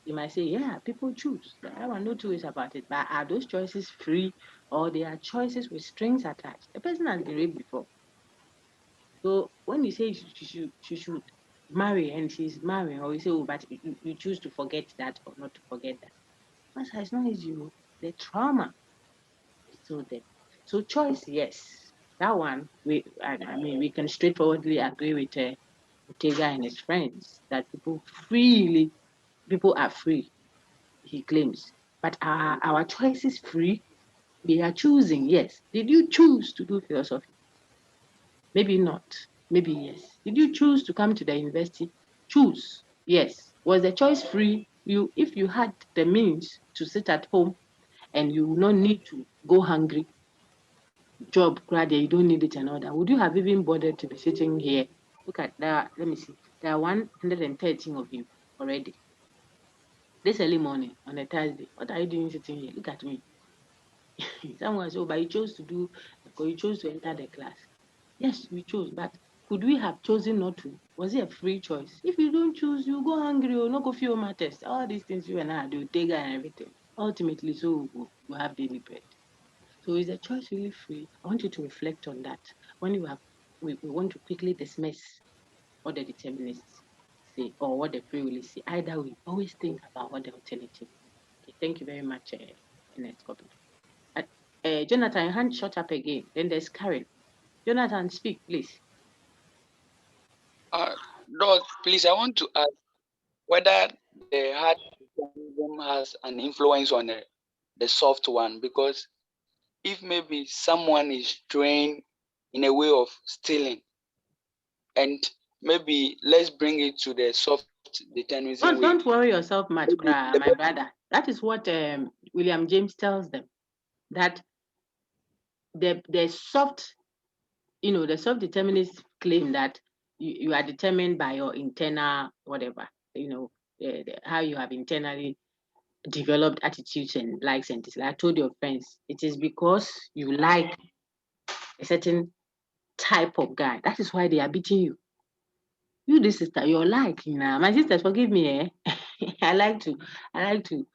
You might say, yeah, people choose. There are no two ways about it. But are those choices free or they are choices with strings attached? The person has been raped before. So when you say she should marry and she's marrying, or you say, oh, but you choose to forget that or not to forget that. Master, it's not easy. The trauma is still there. So choice, yes. That one, I mean, we can straightforwardly agree with Ortega and his friends that people are free, he claims. But are our choices free? We are choosing, yes. Did you choose to do philosophy? Maybe not. Maybe yes. Did you choose to come to the university? Choose. Yes. Was the choice free? If you had the means to sit at home and you will not need to go hungry, job, you don't need it and all that, would you have even bothered to be sitting here? Look at that. Let me see. There are 113 of you already. This early morning on a Thursday. What are you doing sitting here? Look at me. Someone said, oh, but you chose to do, or you chose to enter the class. Yes, we chose, but could we have chosen not to? Was it a free choice? If you don't choose, you go hungry or not go feel matters. All these things you and I do, take and everything. Ultimately, so we have daily bread. So is the choice really free? I want you to reflect on that. When we want to quickly dismiss what the determinists say or what the free will say. Either we always think about what the alternative is. Okay, thank you very much, Ernest Kobe. Jonathan, your hand shot up again. Then there's Karen. Jonathan, speak, please. Doc, please, I want to ask. whether the hard determinism has an influence on the soft one, because if maybe someone is trained in a way of stealing, and maybe let's bring it to the soft determinism way. Don't worry yourself much, my brother. That is what William James tells them, that the soft, the soft determinists claim that you are determined by your internal whatever, how you have internally developed attitudes and likes and dislikes. I told your friends, it is because you like a certain type of guy. That is why they are beating you. You, this sister, you're like, my sisters, forgive me, eh? I like to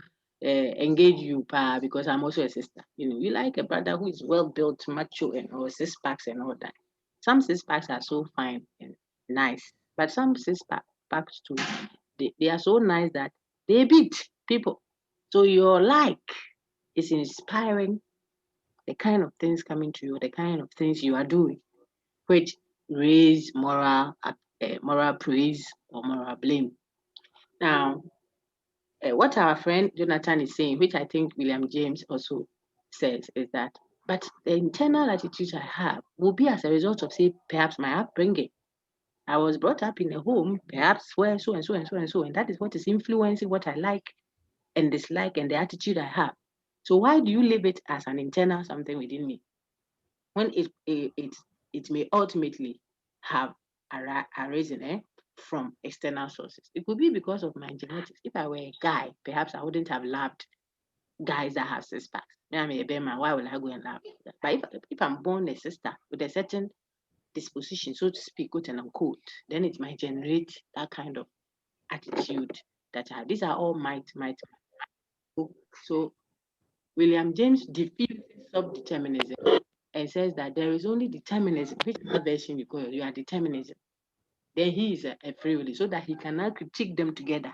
engage you, because I'm also a sister. You like a brother who is well built, macho, and all 6 packs and all that. Some 6 packs are so fine and nice, but some 6 packs too, they are so nice that they beat people. So your like is inspiring the kind of things coming to you, the kind of things you are doing, which raise moral praise or moral blame. Now, what our friend Jonathan is saying, which I think William James also says, is that, but the internal attitudes I have will be as a result of, say, perhaps my upbringing. I was brought up in a home, perhaps where so and so and so and so, and that is what is influencing what I like and dislike and the attitude I have. So why do you leave it as an internal something within me when it may ultimately have arisen from external sources? It could be because of my genetics. If I were a guy, perhaps I wouldn't have loved guys that have 6 packs. I'm a bear man, why will I go and love that? But if I'm born a sister with a certain disposition, so to speak, quote and unquote, then it might generate that kind of attitude that I have. These are all might. So William James defeats self-determinism and says that there is only determinism, which version you call it, you are determinism. Then he is a free will, so that he can now critique them together.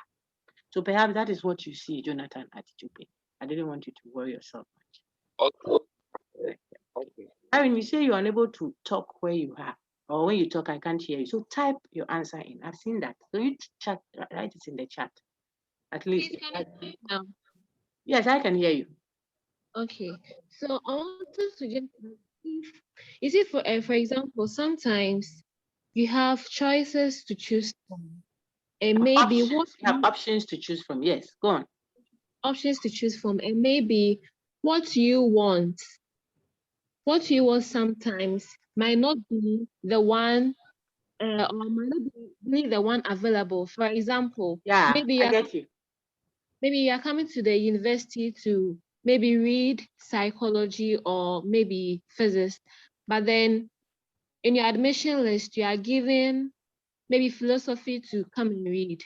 So perhaps that is what you see, Jonathan, at Chupe. I didn't want you to worry yourself much. Okay. Okay. I mean, you say you're unable to talk where you are, or when you talk, I can't hear you. So type your answer in. I've seen that. So you write it in the chat. At least. Please, can you hear me now? Yes, I can hear you. Okay. So I wanted to just is it for example, sometimes you have choices to choose from. And maybe options. what You have options to choose from. Yes, go on. options to choose from, and maybe what you want sometimes might not be the one or might not be the one available. For example, Yeah, maybe I get you. you're coming to the university to maybe read psychology or maybe physics, but then in your admission list you are given maybe philosophy to come and read.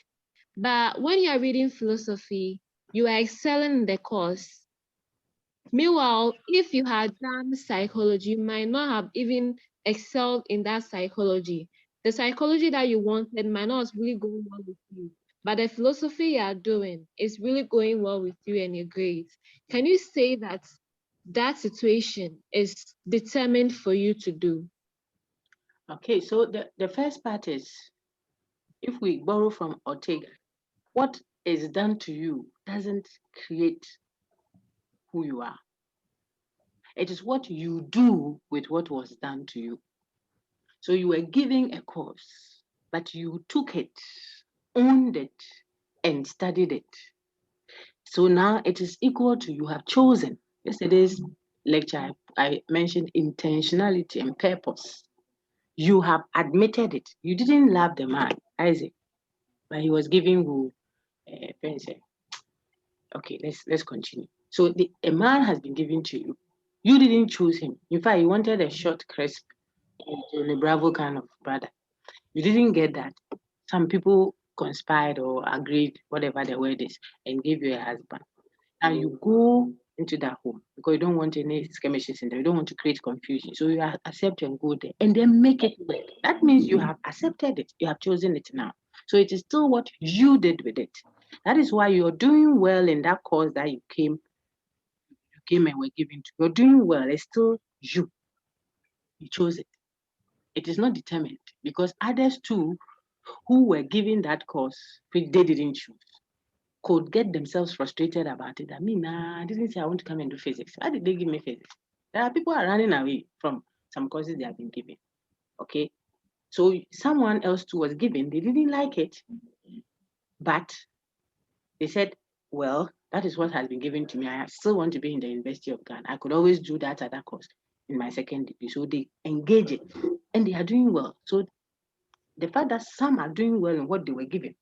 But when you are reading philosophy, you are excelling in the course. Meanwhile, if you had done psychology, you might not have even excelled in that psychology. The psychology that you wanted might not really go well with you, but the philosophy you are doing is really going well with you and your grades. Can you say that that situation is determined for you to do? Okay, so the first part is, if we borrow from Ortega, what is done to you doesn't create who you are. It is what you do with what was done to you. So you were given a course, but you took it, owned it, and studied it. So now it is equal to you have chosen. Yesterday's lecture, I mentioned intentionality and purpose. You have admitted it. You didn't love the man, Isaac, but he was giving you friends. Okay, let's continue. So a man has been given to you. You didn't choose him. In fact, you wanted a short, crisp, Johnny Bravo kind of brother. You didn't get that. Some people conspired or agreed, whatever the word is, and gave you a husband. Now you go into that home because you don't want any skirmishes in there. You don't want to create confusion. So you accept and go there and then make it work. That means you have accepted it. You have chosen it now. So it is still what you did with it. That is why you're doing well in that course that you came and were given to. You're doing well. It's still you. You chose it. It is not determined because others too who were given that course, which they didn't choose, could get themselves frustrated about it. I mean, I didn't say I want to come and do physics. Why did they give me physics? There are people who are running away from some courses they have been given. Okay. So someone else too was given, they didn't like it, but they said, well, that is what has been given to me. I still want to be in the University of Ghana. I could always do that other course in my second degree. So they engage it and they are doing well. So the fact that some are doing well in what they were given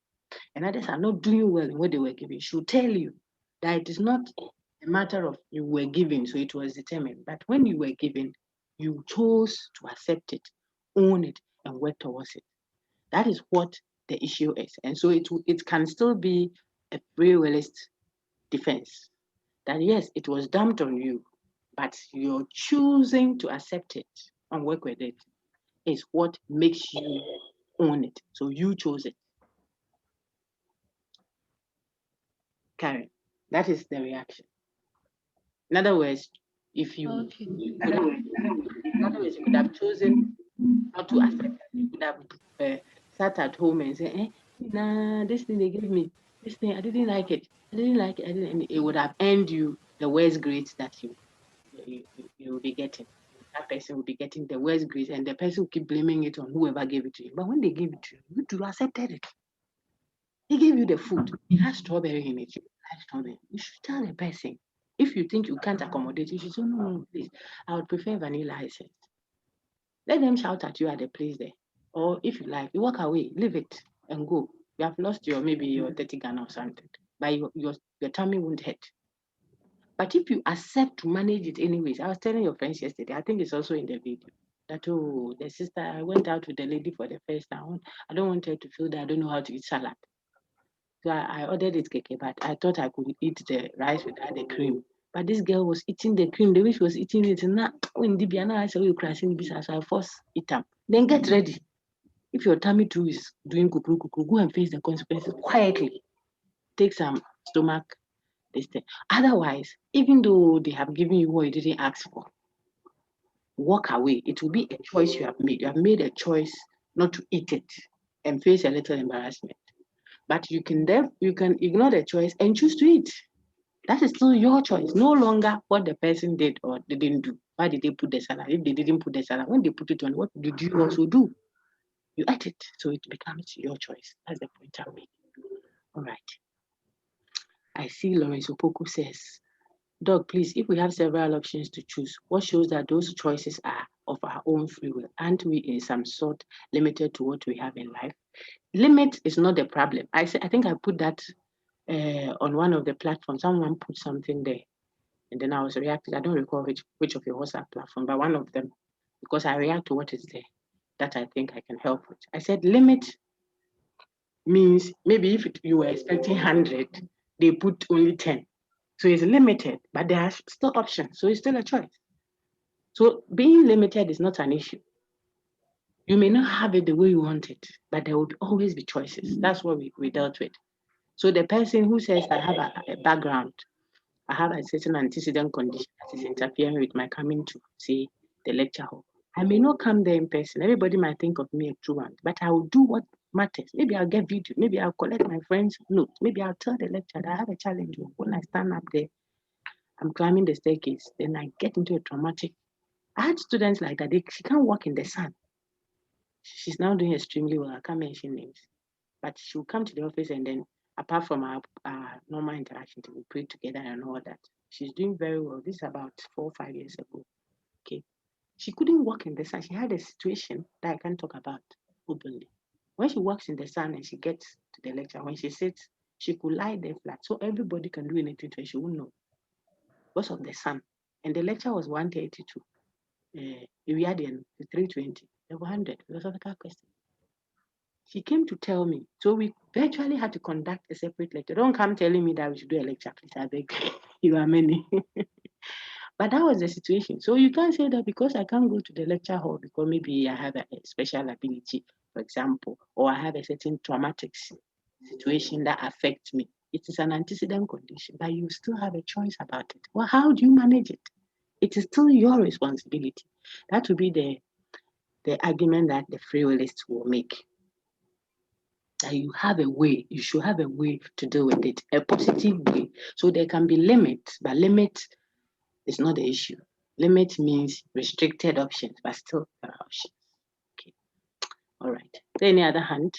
and others are not doing well in what they were given should tell you that it is not a matter of you were given, so it was determined. But when you were given, you chose to accept it, own it, and work towards it. That is what the issue is. And so it can still be a free willist defense that yes, it was dumped on you, but you're choosing to accept it and work with it is what makes you own it. So you chose it. Karen, that is the reaction. In other words, if you, Okay. in other words, you could have chosen not to accept it. You could have sat at home and said, nah, this thing they gave me, this thing, I didn't like it. I didn't like it. And it would have earned you the worst grades that you will be getting. That person will be getting the worst grades, and the person will keep blaming it on whoever gave it to you. But when they gave it to you, you accepted it. He gave you the food. It has strawberry in it. You like strawberry. You should tell the person. If you think you can't accommodate, you should say, no, please, I would prefer vanilla essence. Let them shout at you at the place there. Or if you like, you walk away, leave it and go. You have lost maybe your 30 Ghana or something. But your tummy won't hurt. But if you accept to manage it anyways, I was telling your friends yesterday, I think it's also in the video, that, oh, the sister, I went out with the lady for the first time. I don't want her to feel that I don't know how to eat salad. So I ordered it keke, but I thought I could eat the rice without the cream. But this girl was eating the cream, the way she was eating it. Now, when the piano I said, you crashing this, so I force it up. Then get ready. If your tummy too is doing kukuru, go and face the consequences quietly. Take some stomach this thing. Otherwise, even though they have given you what you didn't ask for, walk away. It will be a choice you have made. You have made a choice not to eat it and face a little embarrassment. But you can ignore the choice and choose to eat. That is still your choice. No longer what the person did or they didn't do. Why did they put the salad? If they didn't put the salad, when they put it on, what did you also do? You ate it. So it becomes your choice. That's the point I'm making. All right. I see Lawrence Opoku says, Doc, please, if we have several options to choose, what shows that those choices are of our own free will? Aren't we in some sort limited to what we have in life? Limit is not the problem. I think I put that on one of the platforms. Someone put something there, and then I was reacting. I don't recall which of your WhatsApp platform, but one of them, because I react to what is there that I think I can help with. I said limit means maybe if you were expecting 100, they put only 10. So it's limited, but there are still options. So it's still a choice. So being limited is not an issue. You may not have it the way you want it, but there will always be choices. That's what we dealt with. So the person who says, I have a background, I have a certain antecedent condition that is interfering with my coming to, say, the lecture hall. I may not come there in person. Everybody might think of me a true one, but I will do what matters. Maybe I'll get video. Maybe I'll collect my friend's notes. Maybe I'll tell the lecturer that I have a challenge. When I stand up there, I'm climbing the staircase. Then I get into a traumatic. I had students like that. She can't walk in the sun. She's now doing extremely well. I can't mention names. But she'll come to the office and then, apart from our normal interaction, we pray together and all that. She's doing very well. This is about 4 or 5 years ago. Okay. She couldn't walk in the sun. She had a situation that I can't talk about openly. When she walks in the sun and she gets to the lecture, when she sits, she could lie there flat. So everybody can do anything to her. She won't know because of the sun. And the lecture was 132. We had 320, 100. It was a question. She came to tell me. So we virtually had to conduct a separate lecture. Don't come telling me that we should do a lecture, please. I beg. You are many. But that was the situation. So you can't say that because I can't go to the lecture hall because maybe I have a special ability, for example, or I have a certain traumatic situation that affects me. It is an antecedent condition, but you still have a choice about it. Well, how do you manage it? It is still your responsibility. That would be the argument that the free willists will make. that you have a way, you should have a way to deal with it, a positive way. So there can be limits, but limit is not the issue. Limit means restricted options, but still there are options. Okay. All right. Is there any other hand?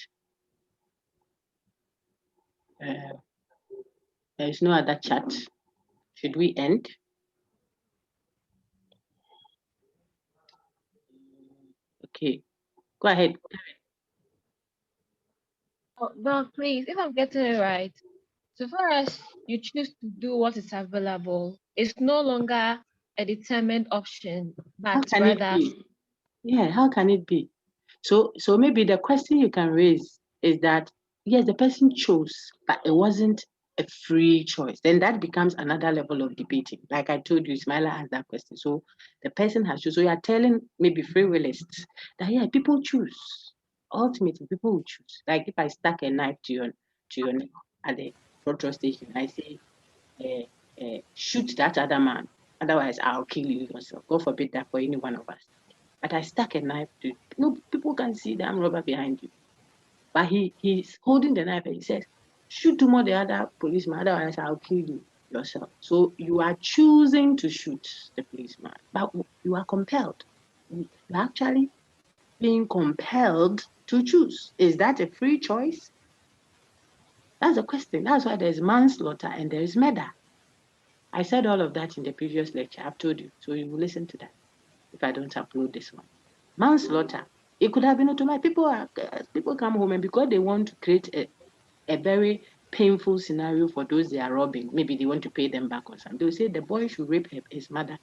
There is no other chat. Should we end? Okay. Go ahead. Oh, Doc, please, if I'm getting it right, so far as you choose to do what is available, it's no longer a determined option, How but can it rather, be? Yeah, how can it be? So maybe the question you can raise is that yes, the person chose, but it wasn't a free choice. Then that becomes another level of debating. Like I told you, Ismaila asked that question. So the person has chosen. So you are telling maybe free willists that yeah, people choose. Ultimately, people will choose. Like if I stuck a knife to your neck at the petrol station, I say, shoot that other man. Otherwise, I'll kill you yourself. God forbid that for any one of us. But I stuck a knife to people can see the arm robber behind you. But he's holding the knife and he says, shoot more the other policeman, otherwise I'll kill you yourself. So you are choosing to shoot the policeman, but you are compelled. You're actually being compelled to choose. Is that a free choice? That's the question. That's why there's manslaughter and there is murder. I said all of that in the previous lecture. I've told you. So you will listen to that if I don't upload this one. Manslaughter. It could have been automatic. People come home and because they want to create a very painful scenario for those they are robbing, maybe they want to pay them back or something. They'll say the boy should rape his mother.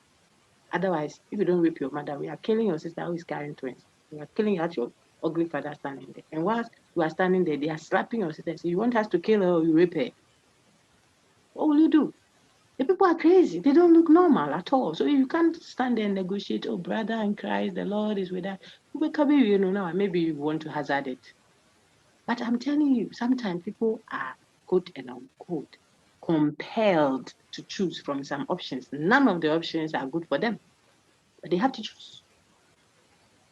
Otherwise, if you don't rape your mother, we are killing your sister who is carrying twins. We are killing your ugly father standing there. And whilst you are standing there, they are slapping your sister. So you want us to kill her or you rape her? What will you do? The people are crazy. They don't look normal at all. So you can't stand there and negotiate. Oh, brother in Christ, the Lord is with us. Now maybe you want to hazard it. But I'm telling you, sometimes people are quote and unquote compelled to choose from some options. None of the options are good for them, but they have to choose.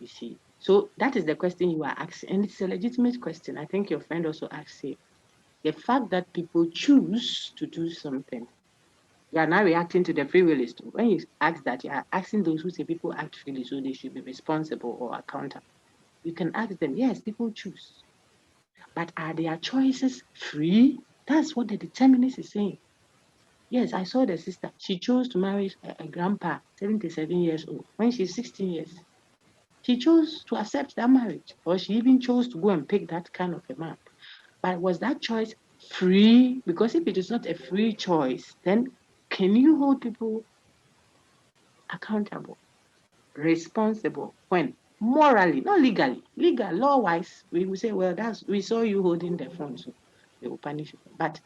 You see. So that is the question you are asking, and it's a legitimate question. I think your friend also asked it. The fact that people choose to do something, you are now reacting to the free willist. When you ask that, you are asking those who say people act freely, so they should be responsible or accountable. You can ask them, yes, people choose. But are their choices free? That's what the determinist is saying. Yes, I saw the sister. She chose to marry a grandpa, 77 years old, when she's 16 years. She chose to accept that marriage, or she even chose to go and pick that kind of a man. But was that choice free? Because if it is not a free choice, then can you hold people accountable, responsible when morally, not legally, legal, law-wise, we will say, well, we saw you holding the phone, so they will punish you. But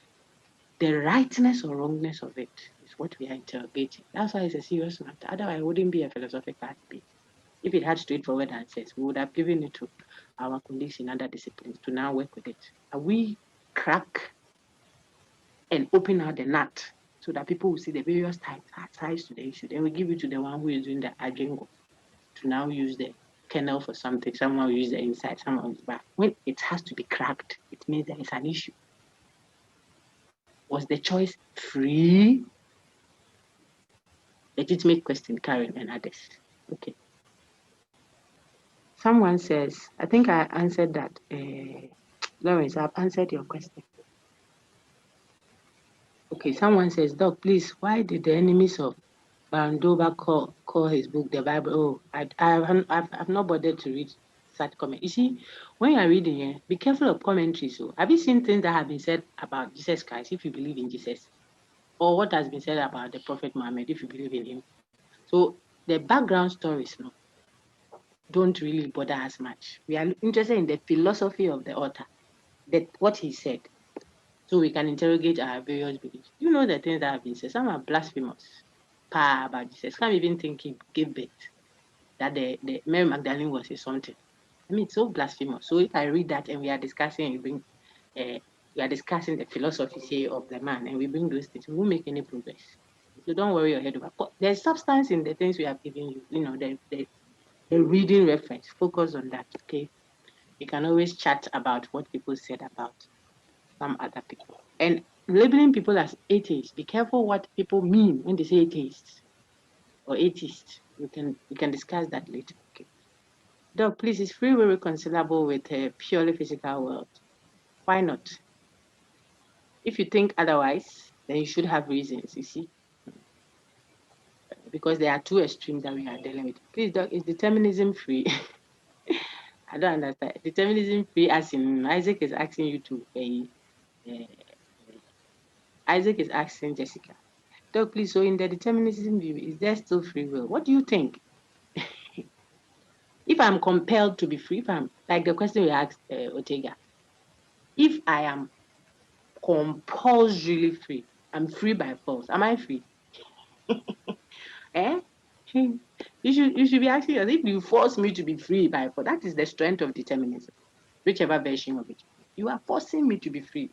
the rightness or wrongness of it is what we are interrogating. That's why it's a serious matter. Otherwise, it wouldn't be a philosophical debate. If it had straightforward answers, we would have given it to our colleagues in other disciplines to now work with it. And we crack and open out the nut so that people will see the various sides to the issue. Then we give it to the one who is doing the arguing to now use the kernel for something. Someone will use the inside, someone will back. When it has to be cracked, it means there is an issue. Was the choice free? Legitimate question, Karen and others. Okay. Someone says, I think I answered that. Lawrence, I've answered your question. Okay, someone says, Doc, please, why did the enemies of Bandoba call his book the Bible? Oh, I've not bothered to read such comment. You see, when you are reading here, be careful of commentaries. So, have you seen things that have been said about Jesus Christ if you believe in Jesus? Or what has been said about the Prophet Muhammad if you believe in him? So, the background stories, no, don't really bother us much. We are interested in the philosophy of the author, that what he said, so we can interrogate our various beliefs. You know the things that have been said. Some are blasphemous. About Jesus. Can't even think he gave birth. That the Mary Magdalene was a something. I mean, it's so blasphemous. So if I read that and we are discussing, we are discussing the philosophy, say, of the man, and we bring those things, we won't make any progress. So don't worry your head over. But there's substance in the things we have given you. You know, the reading reference. Focus on that. Okay. You can always chat about what people said about some other people. And labeling people as atheists, be careful what people mean when they say atheists or atheist. We can discuss that later. Okay. Doc, please, is free will reconcilable with a purely physical world? Why not? If you think otherwise, then you should have reasons, you see, because there are two extremes that we are dealing with. Please, Doc, is determinism free? I don't understand. Determinism free, as in Isaac is asking you to pay. Isaac is asking Jessica. Doc, please, so in the determinism view, is there still free will? What do you think? If I'm compelled to be free, if I'm, like the question we asked Otega, if I am compulsorily free, I'm free by force. Am I free? Eh? You should be asking yourself, if you force me to be free by force, that is the strength of determinism, whichever version of it. You are forcing me to be free.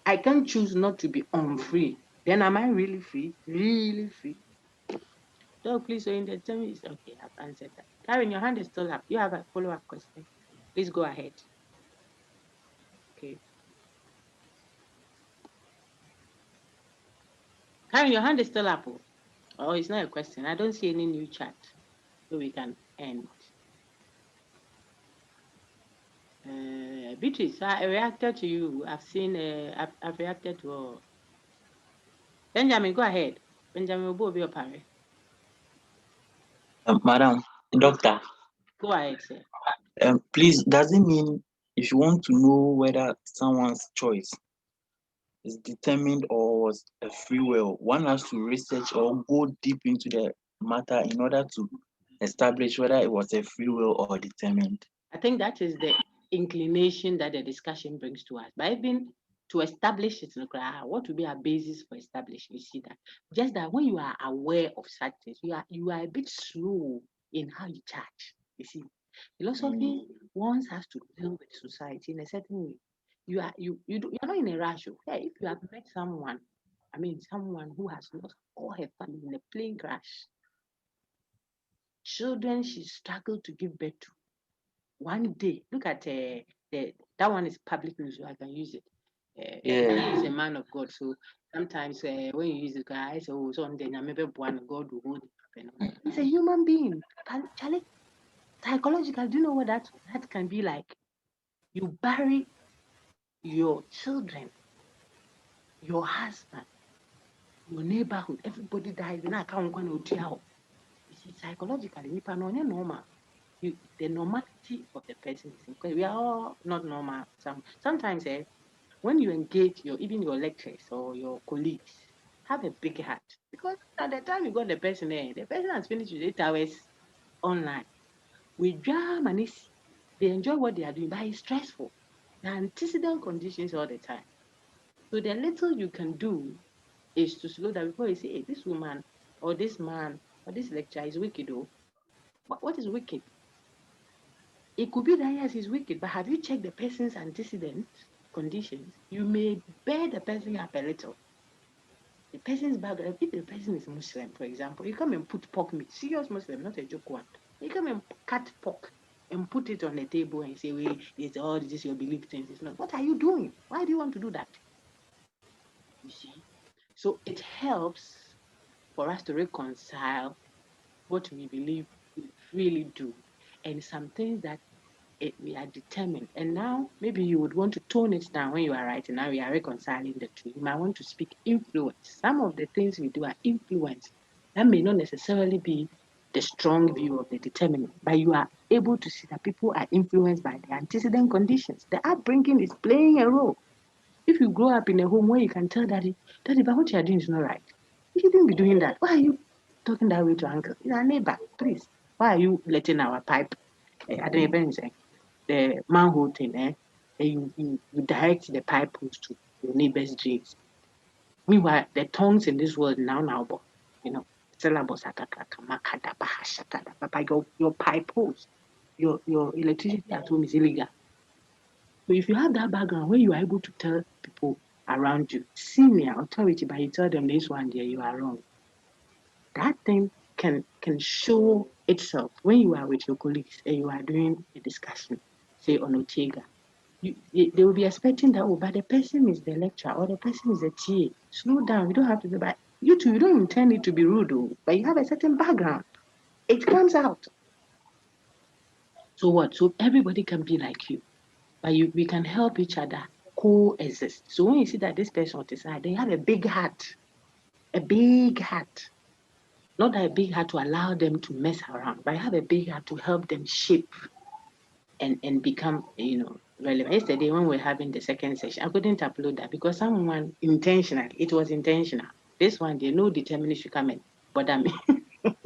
I can choose not to be unfree. Then am I really free? Really free? So please, so in the determinism, okay, I've answered that. Karen, your hand is still up. You have a follow-up question. Please go ahead. Okay. Karen, your hand is still up. Oh, it's not a question. I don't see any new chat. So we can end. Beatrice, I reacted to you. I've seen, I've reacted to Benjamin, go ahead. Benjamin will be your parent. Madam, doctor, Go ahead, sir. please, does it mean if you want to know whether someone's choice is determined or was a free will, one has to research or go deep into the matter in order to establish whether it was a free will or determined? I think that is the inclination that the discussion brings to us. But even to establish it, what would be a basis for establishing? You see that. Just that when you are aware of such things, you are a bit slow in how you judge. You see, philosophy wants us to deal with society in a certain way. You're not in a rush. Okay, if you have met someone, I mean someone who has lost all her family in a plane crash, children she struggled to give birth to. One day, look at that one is public news, so I can use it. He's a man of God, so sometimes when you use the guy, so Sunday, maybe one God will hold it up. He's a human being. Charlie, psychological, do you know what that can be like? You bury your children, your husband, your neighborhood, everybody dies. I can't go to you see, psychologically, normal. The normality of the person is because we are all not normal. Sometimes when you engage even your lecturers or your colleagues, have a big heart because at the time you got the person there, the person has finished with 8 hours online. With drama and they enjoy what they are doing, but it's stressful. The antecedent conditions all the time. So the little you can do is to slow down before you say, hey, this woman or this man or this lecturer is wicked. Oh, what is wicked? It could be that yes, he's wicked, but have you checked the person's antecedent conditions? You may bear the person up a little. The person's background, if the person is Muslim, for example, you come and put pork meat, serious Muslim, not a joke one. You come and cut pork and put it on the table and say, wait, it's all this your belief things. It's not. What are you doing? Why do you want to do that? You see? So it helps for us to reconcile what we believe we really do and some things that we are determined. And now maybe you would want to tone it down when you are writing. Now we are reconciling the two. You might want to speak influence. Some of the things we do are influence. That may not necessarily be the strong view of the determinant, but you are able to see that people are influenced by the antecedent conditions. The upbringing is playing a role. If you grow up in a home where you can tell daddy, but what you are doing is not right. You shouldn't be doing that. Why are you talking that way to uncle? He's our neighbor, please. Why are you letting our pipe? I don't even say the manhole thing, you direct the pipe hose to your neighbor's drains. Meanwhile, the tongues in this world now, but syllables your pipe hose, your electricity at home is illegal. So if you have that background where you are able to tell people around you, senior authority, but you tell them this one there, you are wrong. That thing can show itself when you are with your colleagues and you are doing a discussion. say on Otega, they will be expecting that, oh, but the person is the lecturer or the person is the TA. Slow down. You don't have to be, but you two, you don't intend it to be rude, oh, but you have a certain background. It comes out. So what? So everybody can be like you, but we can help each other coexist. So when you see that this person on the side, they have a big heart, not a big heart to allow them to mess around, but I have a big heart to help them shape and become, relevant. Yesterday when we were having the second session, I couldn't upload that because someone intentionally, it was intentional. This one, they know determinist should come in, but I mean, it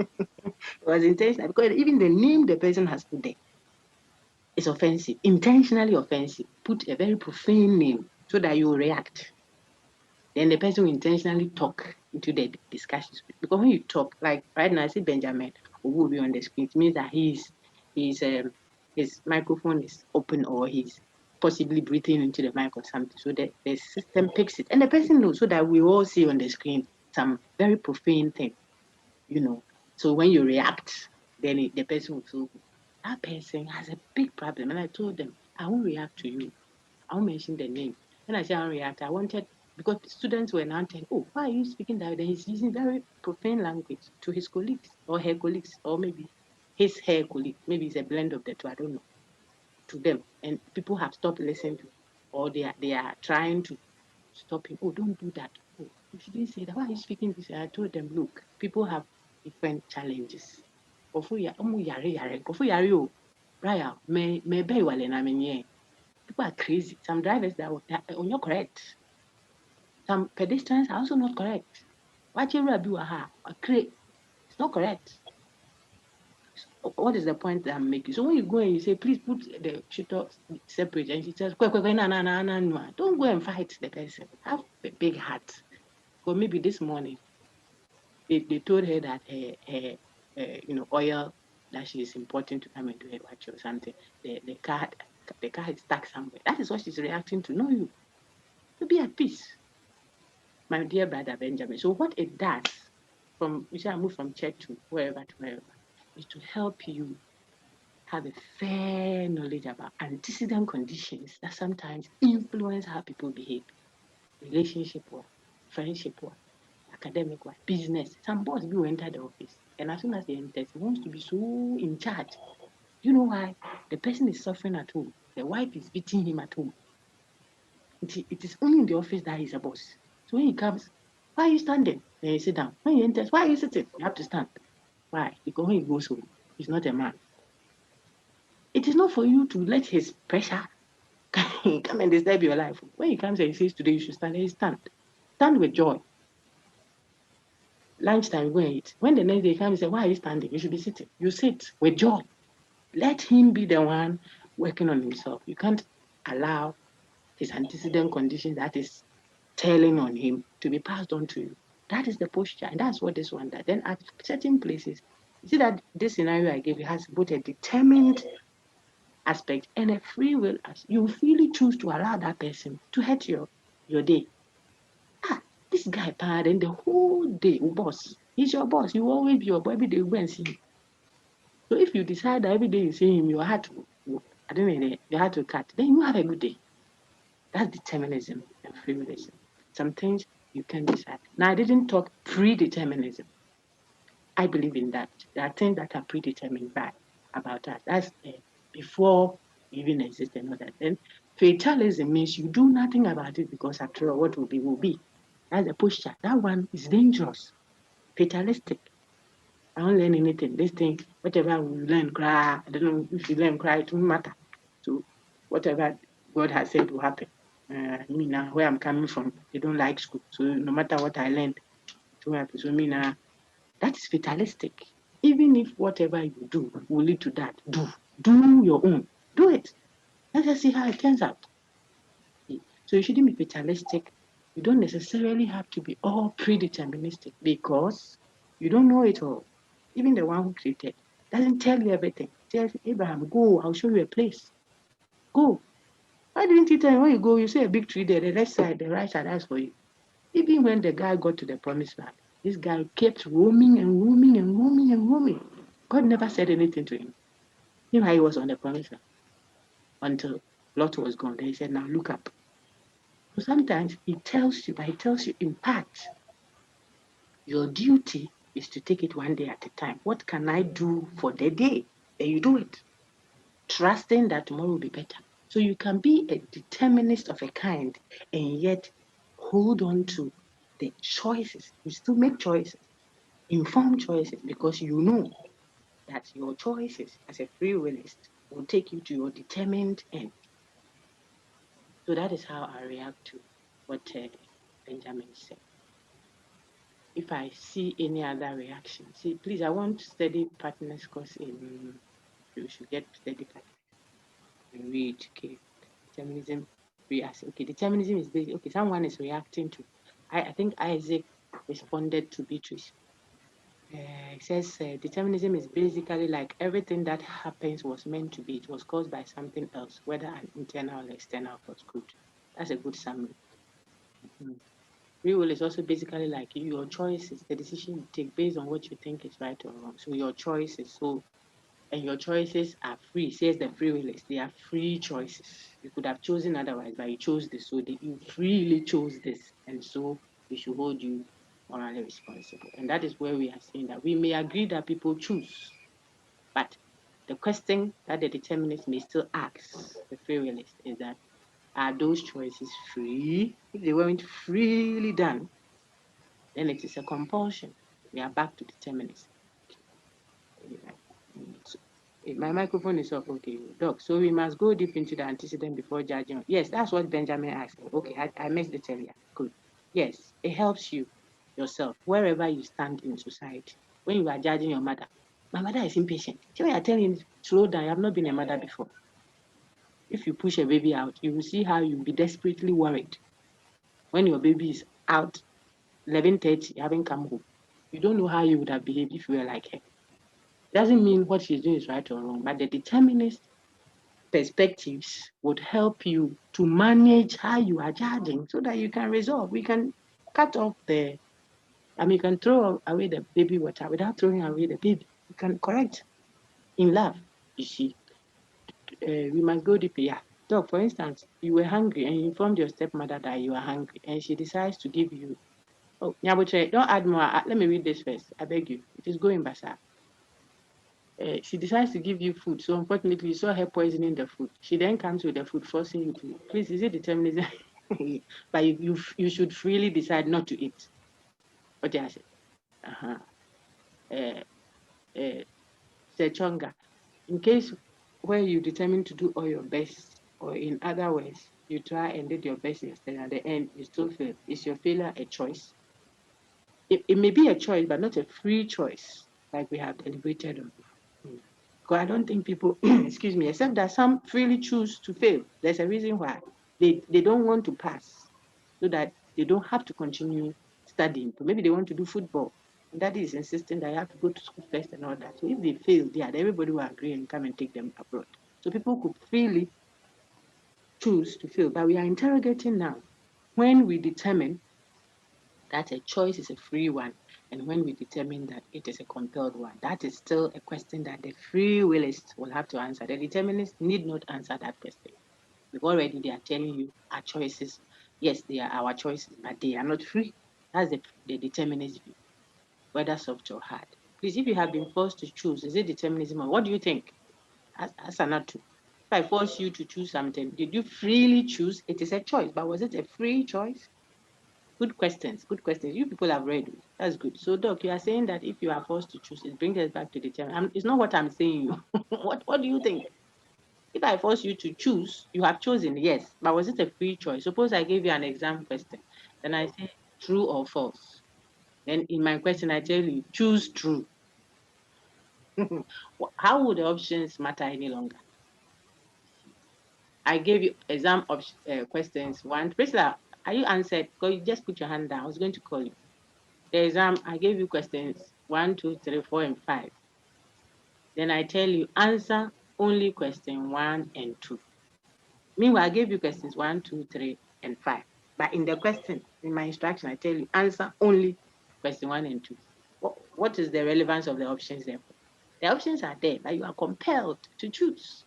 was intentional because even the name the person has put there is offensive, intentionally offensive. Put a very profane name so that you react. Then the person will intentionally talk into the discussions. Because when you talk, like right now, I see Benjamin who will be on the screen. It means that his microphone is open or he's possibly breathing into the mic or something. So the system picks it. And the person knows so that we all see on the screen some very profane thing, So when you react, then the person will feel that person has a big problem. And I told them, I won't react to you. I won't mention the name. When I say I won't react, I wanted, because students were now telling, oh, why are you speaking that way? Then he's using very profane language to his colleagues or her colleagues, or maybe her colleague. Maybe it's a blend of the two, I don't know, to them. And people have stopped listening to, or they are trying to stop him. Oh, don't do that. Oh, you shouldn't say that. Why are you speaking this way? I told them, look, people have different challenges. Brian, may be well in people are crazy. Some drivers that are not correct. Some pedestrians are also not correct. It's not correct. What is the that I'm making? So when you go and you say, please put the shooter separate, and she says, don't go and fight the person. Have a big heart. Because maybe this morning they told her that her oil that she is importing to come and do her watch or something. The car is stuck somewhere. That is what she's reacting to. No, you to be at peace, my dear brother Benjamin. So what it does, from you say I move from church to wherever, is to help you have a fair knowledge about antecedent conditions that sometimes influence how people behave, relationship work, friendship work, academic work, business. Some boss will enter the office, and as soon as he enters, he wants to be so in charge. You know why? The person is suffering at home. The wife is beating him at home. It is only in the office that he's a boss. So when he comes, why are you standing? Then you sit down. When he enters, why are you sitting? You have to stand. Why? Because when he goes home, he's not a man. It is not for you to let his pressure come and disturb your life. When he comes and he says, today you should stand, he stand. Stand with joy. Lunchtime, go and eat. When the next day he comes and says, why are you standing? You should be sitting. You sit with joy. Let him be the one working on himself. You can't allow his antecedent condition that is telling on him to be passed on to you. That is the posture, and that's what this one does. Then at certain places, you see that this scenario I gave you has both a determined aspect and a free will. You freely choose to allow that person to hurt your day. This guy, and the whole day, boss, he's your boss. You always be your boss. Every day you go and see him. So if you decide that every day you see him, your heart, I don't know, your heart will cut, then you have a good day. That's determinism and freewism. Some things you can decide. Now, I didn't talk predeterminism. I believe in that. There are things that are predetermined by about that. That's before you even exist and all that. Then fatalism means you do nothing about it because after all, what will be will be. That's the posture. That one is dangerous. Fatalistic. I don't learn anything. This thing, whatever we learn, cry. I don't know if you learn, cry, it won't matter. So whatever God has said will happen. Me now, where I'm coming from, they don't like school. So no matter what I learned, it won't happen. So me now, that is fatalistic. Even if whatever you do will lead to that, do your own. Do it. Let's just see how it turns out. So you shouldn't be fatalistic. You don't necessarily have to be all predeterministic because you don't know it all. Even the one who created doesn't tell you everything. Tells Abraham, go, I'll show you a place. Go. Why didn't he tell you when you go, you see a big tree there, the left side, the right side, that's for you. Even when the guy got to the promised land, this guy kept roaming and roaming and roaming and roaming. God never said anything to him. You know how he was on the promised land. until Lot was gone. Then he said, now look up. So sometimes he tells you, but he tells you in part, your duty is to take it one day at a time. What can I do for the day? Then you do it, trusting that tomorrow will be better. So you can be a determinist of a kind and yet hold on to the choices. You still make choices, informed choices, because you know that your choices as a free willist will take you to your determined end. So that is how I react to what Benjamin said. If I see any other reaction, see, please, I want steady partners because you should get steady partners. You read, okay, determinism, okay, determinism is basically, okay, someone is reacting to, I think Isaac responded to Beatrice. It says determinism is basically like everything that happens was meant to be. It was caused by something else, whether an internal or external cause. Good. That's a good summary. Free will is also basically like your choices, the decision you take based on what you think is right or wrong. So your choices, and your choices are free, says the free willist. They are free choices. You could have chosen otherwise, but you chose this. So you freely chose this. And so we should hold you morally responsible. And that is where we are saying that we may agree that people choose, but the question that the determinist may still ask the free willist is that, are those choices free? If they weren't freely done, then it is a compulsion. We are back to determinism. So, my microphone is off. Okay, Doc. So we must go deep into the antecedent before judging. Yes, that's what Benjamin asked. Okay, I missed it earlier. Good. Yes, it helps you yourself wherever you stand in society. When you are judging your mother, my mother is impatient. So when you are telling him, slow down, I have not been a mother before. If you push a baby out, you will see how you'll be desperately worried when your baby is out 11:30, you haven't come home. You don't know how you would have behaved if you were like her. Doesn't mean what she's doing is right or wrong, but the determinist perspectives would help you to manage how you are judging so that you can resolve. We can cut off you can throw away the baby water without throwing away the baby. You can correct in love, you see. We must go deeper. Yeah. Doc, for instance, you were hungry and you informed your stepmother that you are hungry and she decides to give you, oh, Nyabuche, don't add more. Let me read this first. I beg you. It is going, Basa. She decides to give you food. So unfortunately, you saw her poisoning the food. She then comes with the food, forcing you to, please, is it determinism? But you should freely decide not to eat. What did I say? Uh-huh. Sechonga, in case where you determine to do all your best, or in other words, you try and did your best instead, at the end, you still fail. Is your failure a choice? It may be a choice, but not a free choice, like we have deliberated on. Because I don't think people, excuse me, except that some freely choose to fail. There's a reason why. They don't want to pass so that they don't have to continue studying. But maybe they want to do football. And that is insisting that you have to go to school first and all that. So if they fail, yeah, everybody will agree and come and take them abroad. So people could freely choose to fail. But we are interrogating now when we determine that a choice is a free one, and when we determine that it is a compelled one, that is still a question that the free willist will have to answer. The determinist need not answer that question. Because already they are telling you our choices, yes, they are our choices, but they are not free. That's the determinist view, whether soft or hard. Please, if you have been forced to choose, is it determinism or what do you think? As not to. If I force you to choose something, did you freely choose? It is a choice, but was it a free choice? Good questions. Good questions. You people have read. That's good. So, Doc, you are saying that if you are forced to choose, it brings us back to the term. It's not what I'm saying. What do you think? If I force you to choose, you have chosen, yes. But was it a free choice? Suppose I gave you an exam question. Then I say true or false. Then in my question, I tell you, choose true. How would the options matter any longer? I gave you exam questions. One, Priscilla, are you answered? Because you just put your hand down. I was going to call you. The exam, I gave you questions 1, 2, 3, 4, and 5. Then I tell you, answer only question 1 and 2. Meanwhile, I gave you questions 1, 2, 3, and 5. But in the question, in my instruction, I tell you, answer only question 1 and 2. What is the relevance of the options there? The options are there, but you are compelled to choose.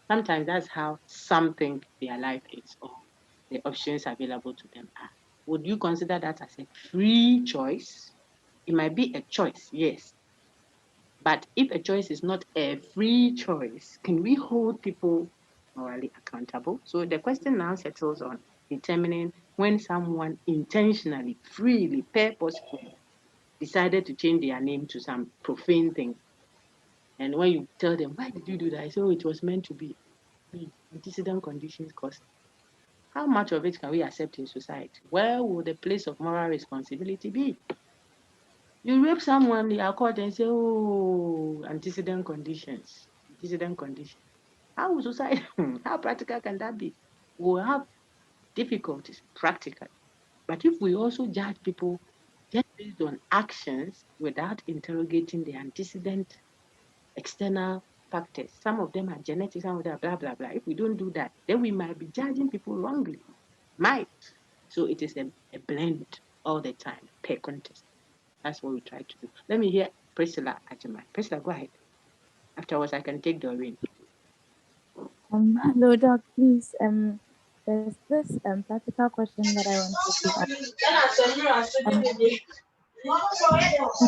Sometimes that's how some think their life is, or the options available to them are. Would you consider that as a free choice? It might be a choice, yes. But if a choice is not a free choice, can we hold people morally accountable? So the question now settles on determining when someone intentionally, freely, purposefully decided to change their name to some profane thing. And when you tell them, why did you do that? I say, oh, it was meant to be. Antecedent conditions cost. How much of it can we accept in society? Where will the place of moral responsibility be? You rape someone, they are caught and say, oh, antecedent conditions. Antecedent conditions. How will society, how practical can that be? We'll have difficulties practically. But if we also judge people just based on actions without interrogating the antecedent external factors, some of them are genetic, some of them are blah, blah, blah. If we don't do that, then we might be judging people wrongly. Might. So it is a blend all the time per context. That's what we try to do. Let me hear Priscilla Ajimai. Priscilla, go ahead. Afterwards, I can take Doreen. Hello, Doc. Please, there's this practical question that I wanted to ask.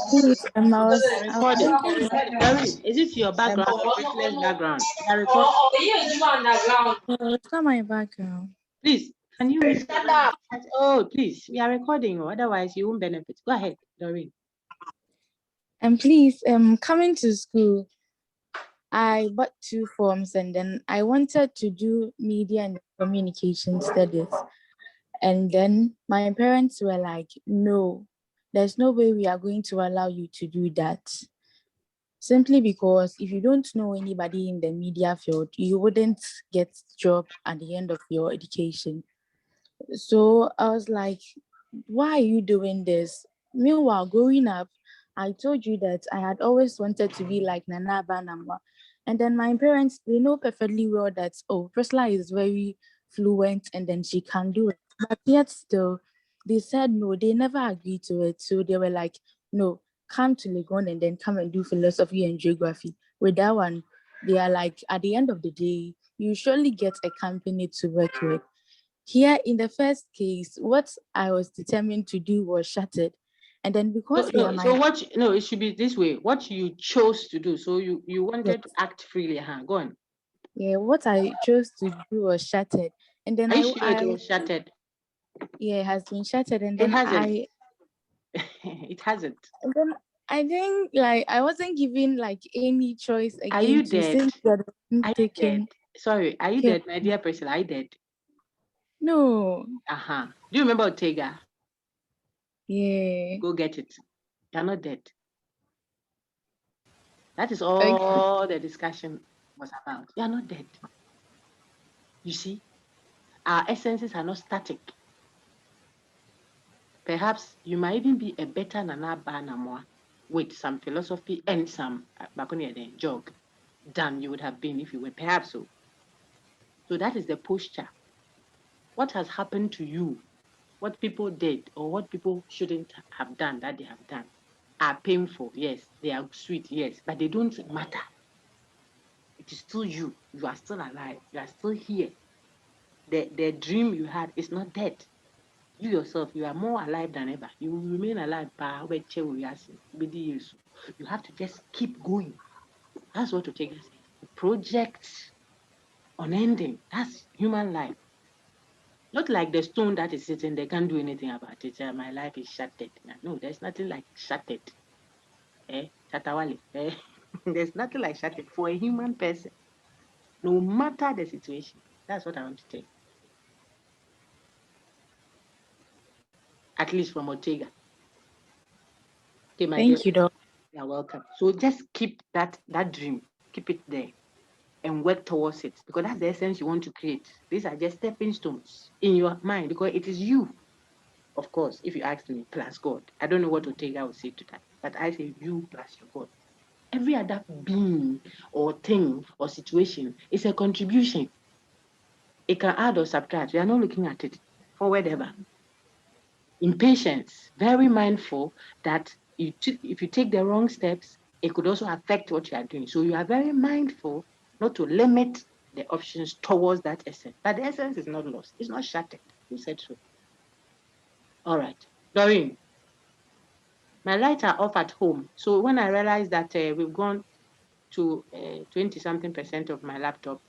Please, I was Recording. thinking that Doreen, is it your background or Priscilla's background? They are recording. it's not my background. Please, can you read? Oh, please, we are recording, or otherwise you won't benefit. Go ahead, Doreen. And please, coming to school, I bought 2 forms, and then I wanted to do media and communication studies. And then my parents were like, no, there's no way we are going to allow you to do that. Simply because if you don't know anybody in the media field, you wouldn't get job at the end of your education. So I was like, why are you doing this? Meanwhile, growing up, I told you that I had always wanted to be like Nana Banama. And then my parents, they know perfectly well that, oh, Priscilla is very fluent and then she can do it. But yet still, they said no, they never agreed to it. So they were like, no, come to Legon and then come and do philosophy and geography. With that one, they are like, at the end of the day, you surely get a company to work with. Here in the first case, what I was determined to do was shattered. And then because they are my It should be this way. What you chose to do. So you wanted to act freely. Go on. what I chose to do was shattered. And then Are you sure it was shattered? it has been shattered. And It then hasn't. It hasn't. and then I think like I wasn't given like any choice Are again you to dead? since they had been Are you dead? taken Sorry, are you care. dead, my dear person? Are you dead? No. Do you remember Ortega? Yeah. Go get it. You're not dead. That is all the discussion was about. You're not dead. You see, our essences are not static. Perhaps you might even be a better Nana Banamwa with some philosophy and some jog than you would have been if you were perhaps so. So that is the posture. What has happened to you, what people did or what people shouldn't have done that they have done are painful, yes. They are sweet, yes, but they don't matter. It is still you. You are still alive. You are still here. The dream you had is not dead. You yourself, you are more alive than ever. You will remain alive. You have to just keep going. That's what Otega said. Project unending. That's human life. Not like the stone that is sitting, they can't do anything about it. My life is shattered. No, there's nothing like shattered. Chatawale. There's nothing like shattered for a human person. No matter the situation. That's what I want to tell you. At least from Ortega. Okay, my dear. Thank you, Doc. You're welcome. So just keep that dream, keep it there and work towards it because that's the essence you want to create. These are just stepping stones in your mind because it is you, of course, if you ask me, plus God. I don't know what Ortega would say to that, but I say you plus your God. Every other being or thing or situation is a contribution. It can add or subtract. We are not looking at it forward ever. Impatience, very mindful that if you take the wrong steps, it could also affect what you are doing. So you are very mindful not to limit the options towards that essence. But the essence is not lost. It's not shattered. Who said so? All right. Doreen, my lights are off at home. So when I realize that we've gone to 20-something% of my laptop,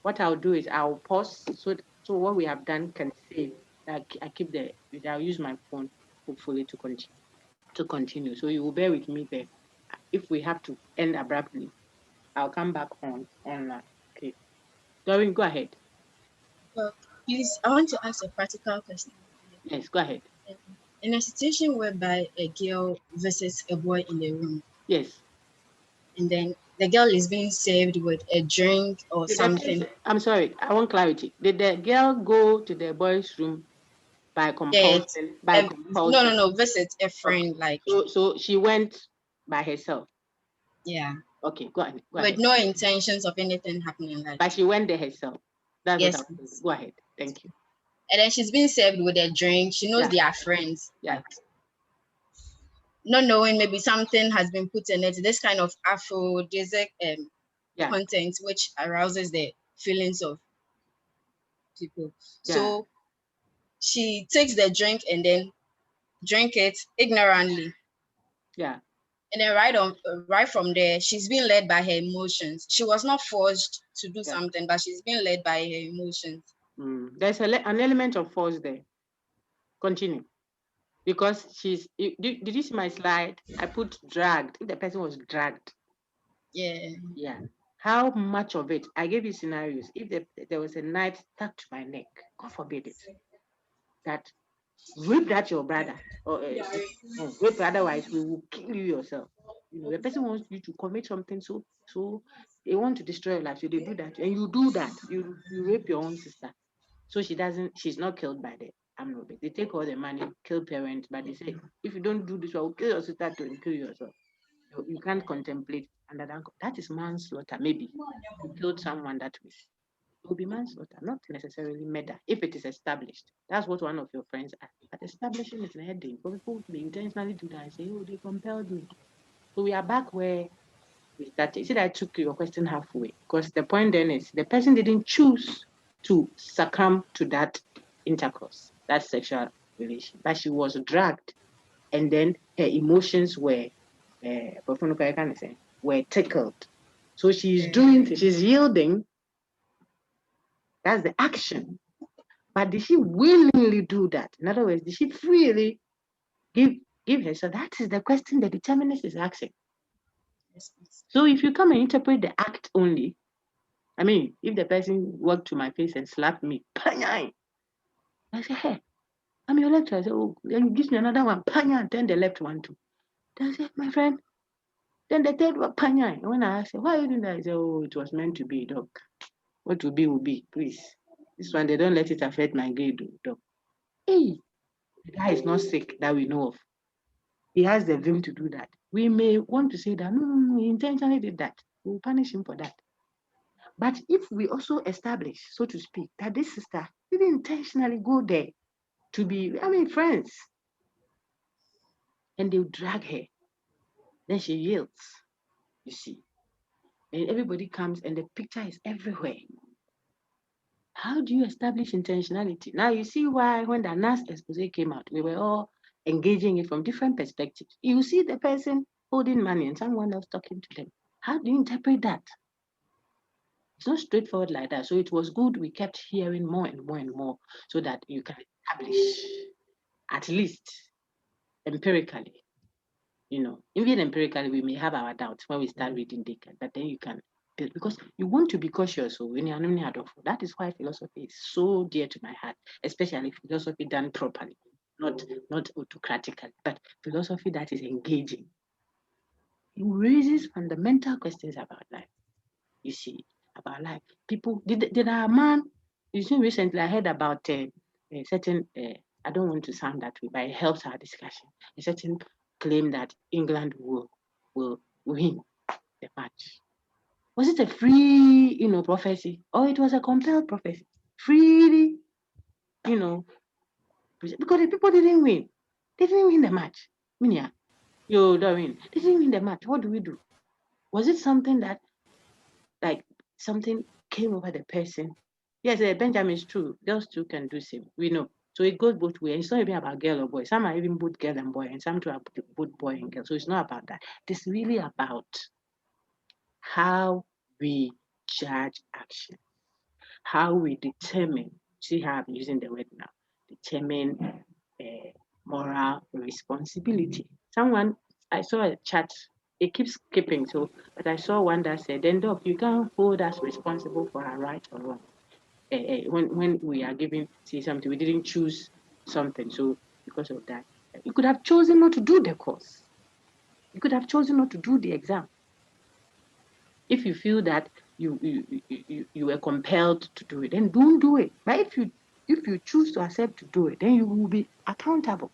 what I'll do is I'll pause so what we have done can save. I keep I'll use my phone hopefully to continue. So you will bear with me there. If we have to end abruptly, I'll come back online. Okay. Doreen, go ahead. Well, please, I want to ask a practical question. Yes, go ahead. In a situation whereby a girl visits a boy in the room, Yes. and then the girl is being served with a drink or something. I'm sorry, I want clarity. Did the girl go to the boy's room by compulsion? No, visit a friend, Okay. like, So she went by herself. yeah. Okay, go ahead. With no intentions of anything happening, like. But she went there herself. That's yes. what I'm saying. Go ahead. Thank you. And then she's being served with a drink. She knows Yeah. they are friends. Yeah. Like, not knowing maybe something has been put in it. This kind of aphrodisiac content which arouses the feelings of people. So she takes the drink and then drink it ignorantly. Yeah. And then right from there, she's being led by her emotions. She was not forced to do something, but she's being led by her emotions. There's an element of force there. Continue. Because did you see my slide? I put dragged. If the person was dragged. Yeah. Yeah. How much of it? I gave you scenarios. If there was a knife stuck to my neck, God forbid it, that rape that your brother, or rape, otherwise we will kill you yourself. You know, the person wants you to commit something, so they want to destroy your life, so they do that, and you do that. You rape your own sister, so she's not killed by the armed robbery. They take all the money, kill parents, but they say if you don't do this, I will kill your sister too and kill yourself. You can't contemplate under that is manslaughter. Maybe you killed someone that way. It will be manslaughter, not necessarily murder, if it is established. That's what one of your friends asked. But establishing it in a heading, for people to intentionally do that and say, oh, they compelled me. So we are back where we started. You see that I took your question halfway, because the point then is the person didn't choose to succumb to that intercourse, that sexual relation, but she was dragged, and then her emotions were tickled. So she's yielding. That's the action. But did she willingly do that? In other words, did she freely give herself? That is the question the determinist is asking. So if you come and interpret the act only, I mean, if the person walked to my face and slapped me, I say, hey, I'm your left. I say, oh, then you give me another one, and then the left one too. Then I say, my friend. Then the third one, and when I ask, why are you doing that? I say, oh, it was meant to be, dog. What will be, please. This one, they don't let it affect my grade, dog. Hey, the guy is not sick that we know of. He has the vim to do that. We may want to say that, no, he intentionally did that. We'll punish him for that. But if we also establish, so to speak, that this sister didn't intentionally go there to be, friends, and they'll drag her, then she yields, you see. And everybody comes and the picture is everywhere. How do you establish intentionality? Now you see why when the NAS expose came out, we were all engaging it from different perspectives. You see the person holding money and someone else talking to them. How do you interpret that? It's not straightforward like that. So it was good we kept hearing more and more and more so that you can establish, at least empirically. You know, even empirically, we may have our doubts when we start reading Descartes, but then you can build, because you want to be cautious. So when you're that is why philosophy is so dear to my heart, especially philosophy done properly, not autocratically, but philosophy that is engaging. It raises fundamental questions about life. You see, about life. People did our man. You see, recently I heard about a certain. I don't want to sound that way, but it helps our discussion. A certain claim that England will win the match. Was it a free, prophecy, or it was a compelled prophecy? Freely, because the people didn't win. They didn't win the match. Minia, you don't win. They didn't win the match. What do we do? Was it something that, like, something came over the person. Yes, Benjamin is true. Those two can do same. We know. So it goes both ways. It's not even about girl or boy. Some are even both girl and boy, and some two are both boy and girl. So it's not about that. It's really about how we judge action, how we determine. See how I'm using the word now. Determine moral responsibility. Someone, I saw a chat. It keeps skipping. So, but I saw one that said, "Then, Doc, you can't hold us responsible for our right or wrong." When we are giving see something, we didn't choose something, so because of that, you could have chosen not to do the course. You could have chosen not to do the exam. If you feel that you were compelled to do it, then don't do it. But if you choose to accept to do it, then you will be accountable.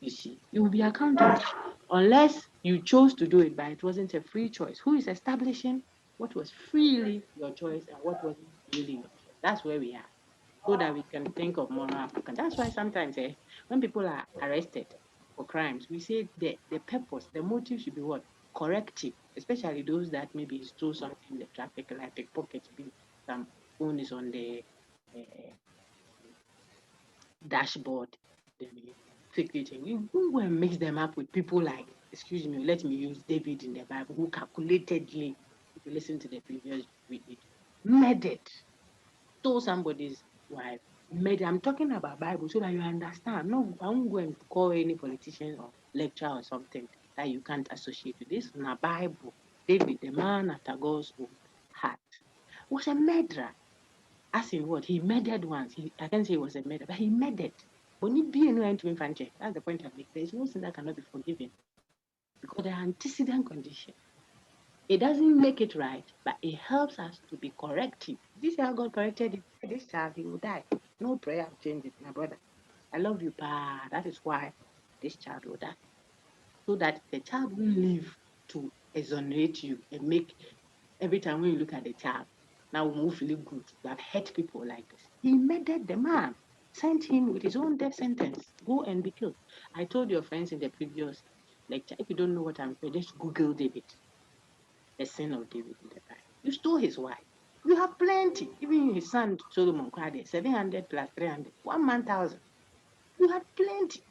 You see, you will be accountable unless you chose to do it, but it wasn't a free choice. Who is establishing what was freely your choice and what wasn't really your choice? That's where we are. So that we can think of moral applicant. That's why sometimes when people are arrested for crimes, we say the purpose, the motive should be what? Corrective, especially those that maybe stole something in the traffic, like pickpocket, some phone is on the uh, dashboard, then we fix it. And we go and mix them up with people like, excuse me, let me use David in the Bible, who calculatedly, if you listen to the previous video, murdered, stole somebody's wife, made. I'm talking about Bible so that you understand. No, I won't go and call any politician or lecturer or something that you can't associate with. This is not Bible. David, the man after God's own heart, was a murderer. As in what? He murdered once. I can't say he was a murderer, but he murdered. But he be anywhere to infant. That's the point I make. There is no sin that cannot be forgiven because there are antecedent conditions. It doesn't make it right, but it helps us to be corrective. This is how God corrected it. This child, he will die. No prayer will change it, my brother. I love you, pa. That is why this child will die. So that the child will live to exonerate you and make every time when you look at the child, now we move really good. You have hurt people like this. He murdered the man, sent him with his own death sentence. Go and be killed. I told your friends in the previous lecture, if you don't know what I'm saying, just Google David. The sin of David in the Bible. You stole his wife. You have plenty. Even his son Solomon cried 700 plus 300, 1,000. You had plenty.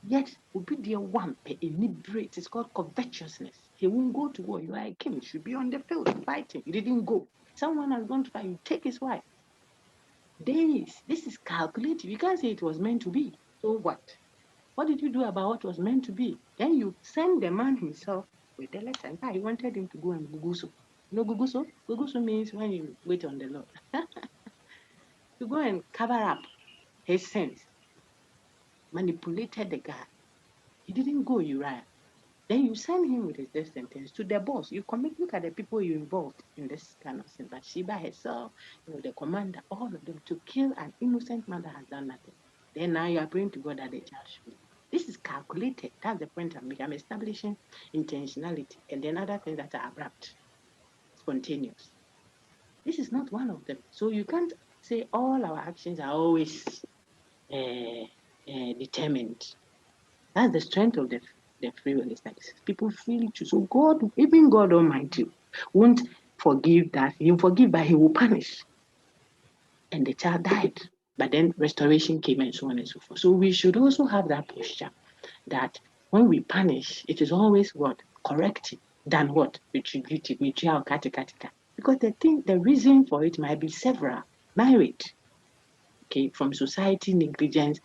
Yet, be there one inebriate. It's called covetousness. He won't go to war. You are a king. You should be on the field fighting. You didn't go. Someone has gone to fight. You take his wife. This is calculative. You can't say it was meant to be. So what? What did you do about what was meant to be? Then you send the man himself with the letter. In fact, he wanted him to go and guguso. You know guguso? Guguso means when you wait on the Lord. To go and cover up his sins. Manipulated the guy. He didn't go, Uriah. Then you send him with his death sentence to the boss. You commit, look at the people you involved in this kind of sin. Bathsheba herself, the commander, all of them, to kill an innocent man that has done nothing. Then now you are praying to God that the child should live. This is calculated. That's the point I'm making. I'm establishing intentionality and then other things that are abrupt, spontaneous. This is not one of them. So you can't say all our actions are always determined. That's the strength of the free will studies. People freely choose. So God, even God Almighty, won't forgive that. He'll forgive, but he will punish. And the child died. But then restoration came and so on and so forth. So we should also have that posture that when we punish, it is always what? Corrective than what? Retributive, because the reason for it might be several. Married, okay, from society negligence.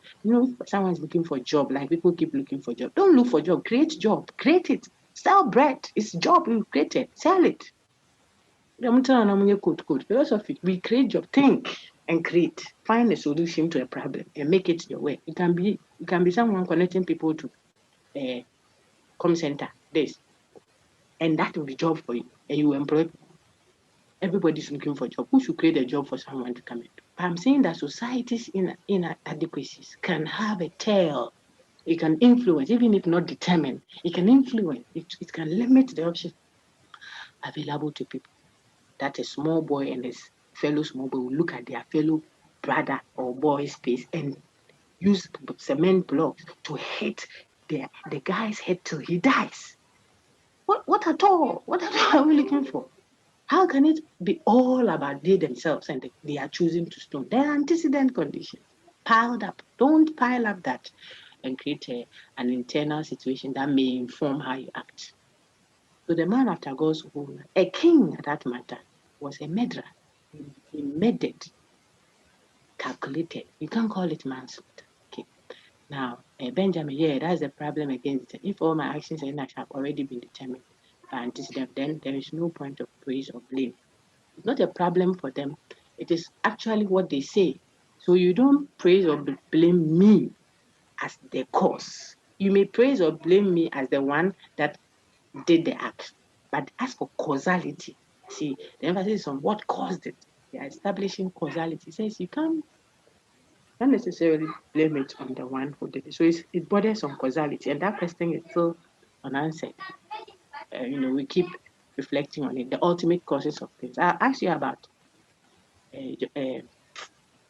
Someone's looking for a job, like people keep looking for a job. Don't look for a job, create job, create it. Sell bread, it's job you created, sell it. Philosophy, we create job, think and create, find a solution to a problem and make it your way. It can be someone connecting people to a com center, this, and that will be job for you, and you employ people. Everybody's looking for a job. Who should create a job for someone to come in? But I'm saying that society's inadequacies can have a tail. It can influence, even if not determine. It can influence. It can limit the options available to people. That a small boy and his fellow small boy will look at their fellow brother or boy's face and use cement blocks to hit the guy's head till he dies. What at all? What at all are we looking for? How can it be all about they themselves and they are choosing to stone? There are antecedent conditions piled up. Don't pile up that and create an internal situation that may inform how you act. So the man after God's own, a king at that matter, was a murderer. He murdered, calculated. You can't call it manslaughter. Okay. Now, Benjamin, yeah, that's the problem against it. If all my actions and actions have already been determined by antecedent, then there is no point of praise or blame. It's not a problem for them. It is actually what they say. So you don't praise or blame me as the cause. You may praise or blame me as the one that did the act. But as for causality, see, the emphasis is on what caused it. They are establishing causality. It says you can't necessarily blame it on the one who did it. So it borders on causality, and that question is still unanswered. We keep reflecting on it, the ultimate causes of things. I'll ask you about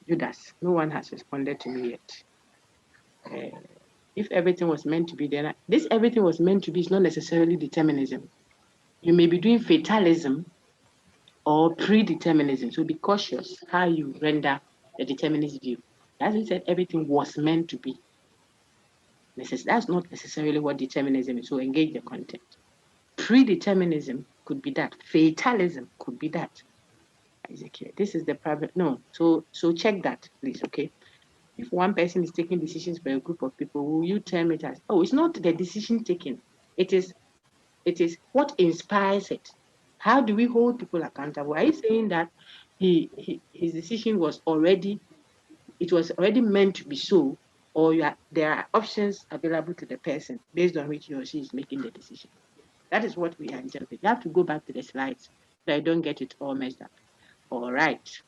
Judas. No one has responded to me yet. If everything was meant to be, then this everything was meant to be is not necessarily determinism. You may be doing fatalism or predeterminism. So be cautious how you render the determinist view. As he said, everything was meant to be. That's not necessarily what determinism is. So engage the content. Predeterminism could be that. Fatalism could be that. Ezekiel, this is the private. No. So check that, please. Okay. If one person is taking decisions for a group of people, will you term it as, oh, it's not the decision taken. It is what inspires it. How do we hold people accountable? Are you saying that his decision was already meant to be so, or there are options available to the person based on which he or she is making the decision? That is what we are interpreting. You have to go back to the slides so I don't get it all messed up. All right.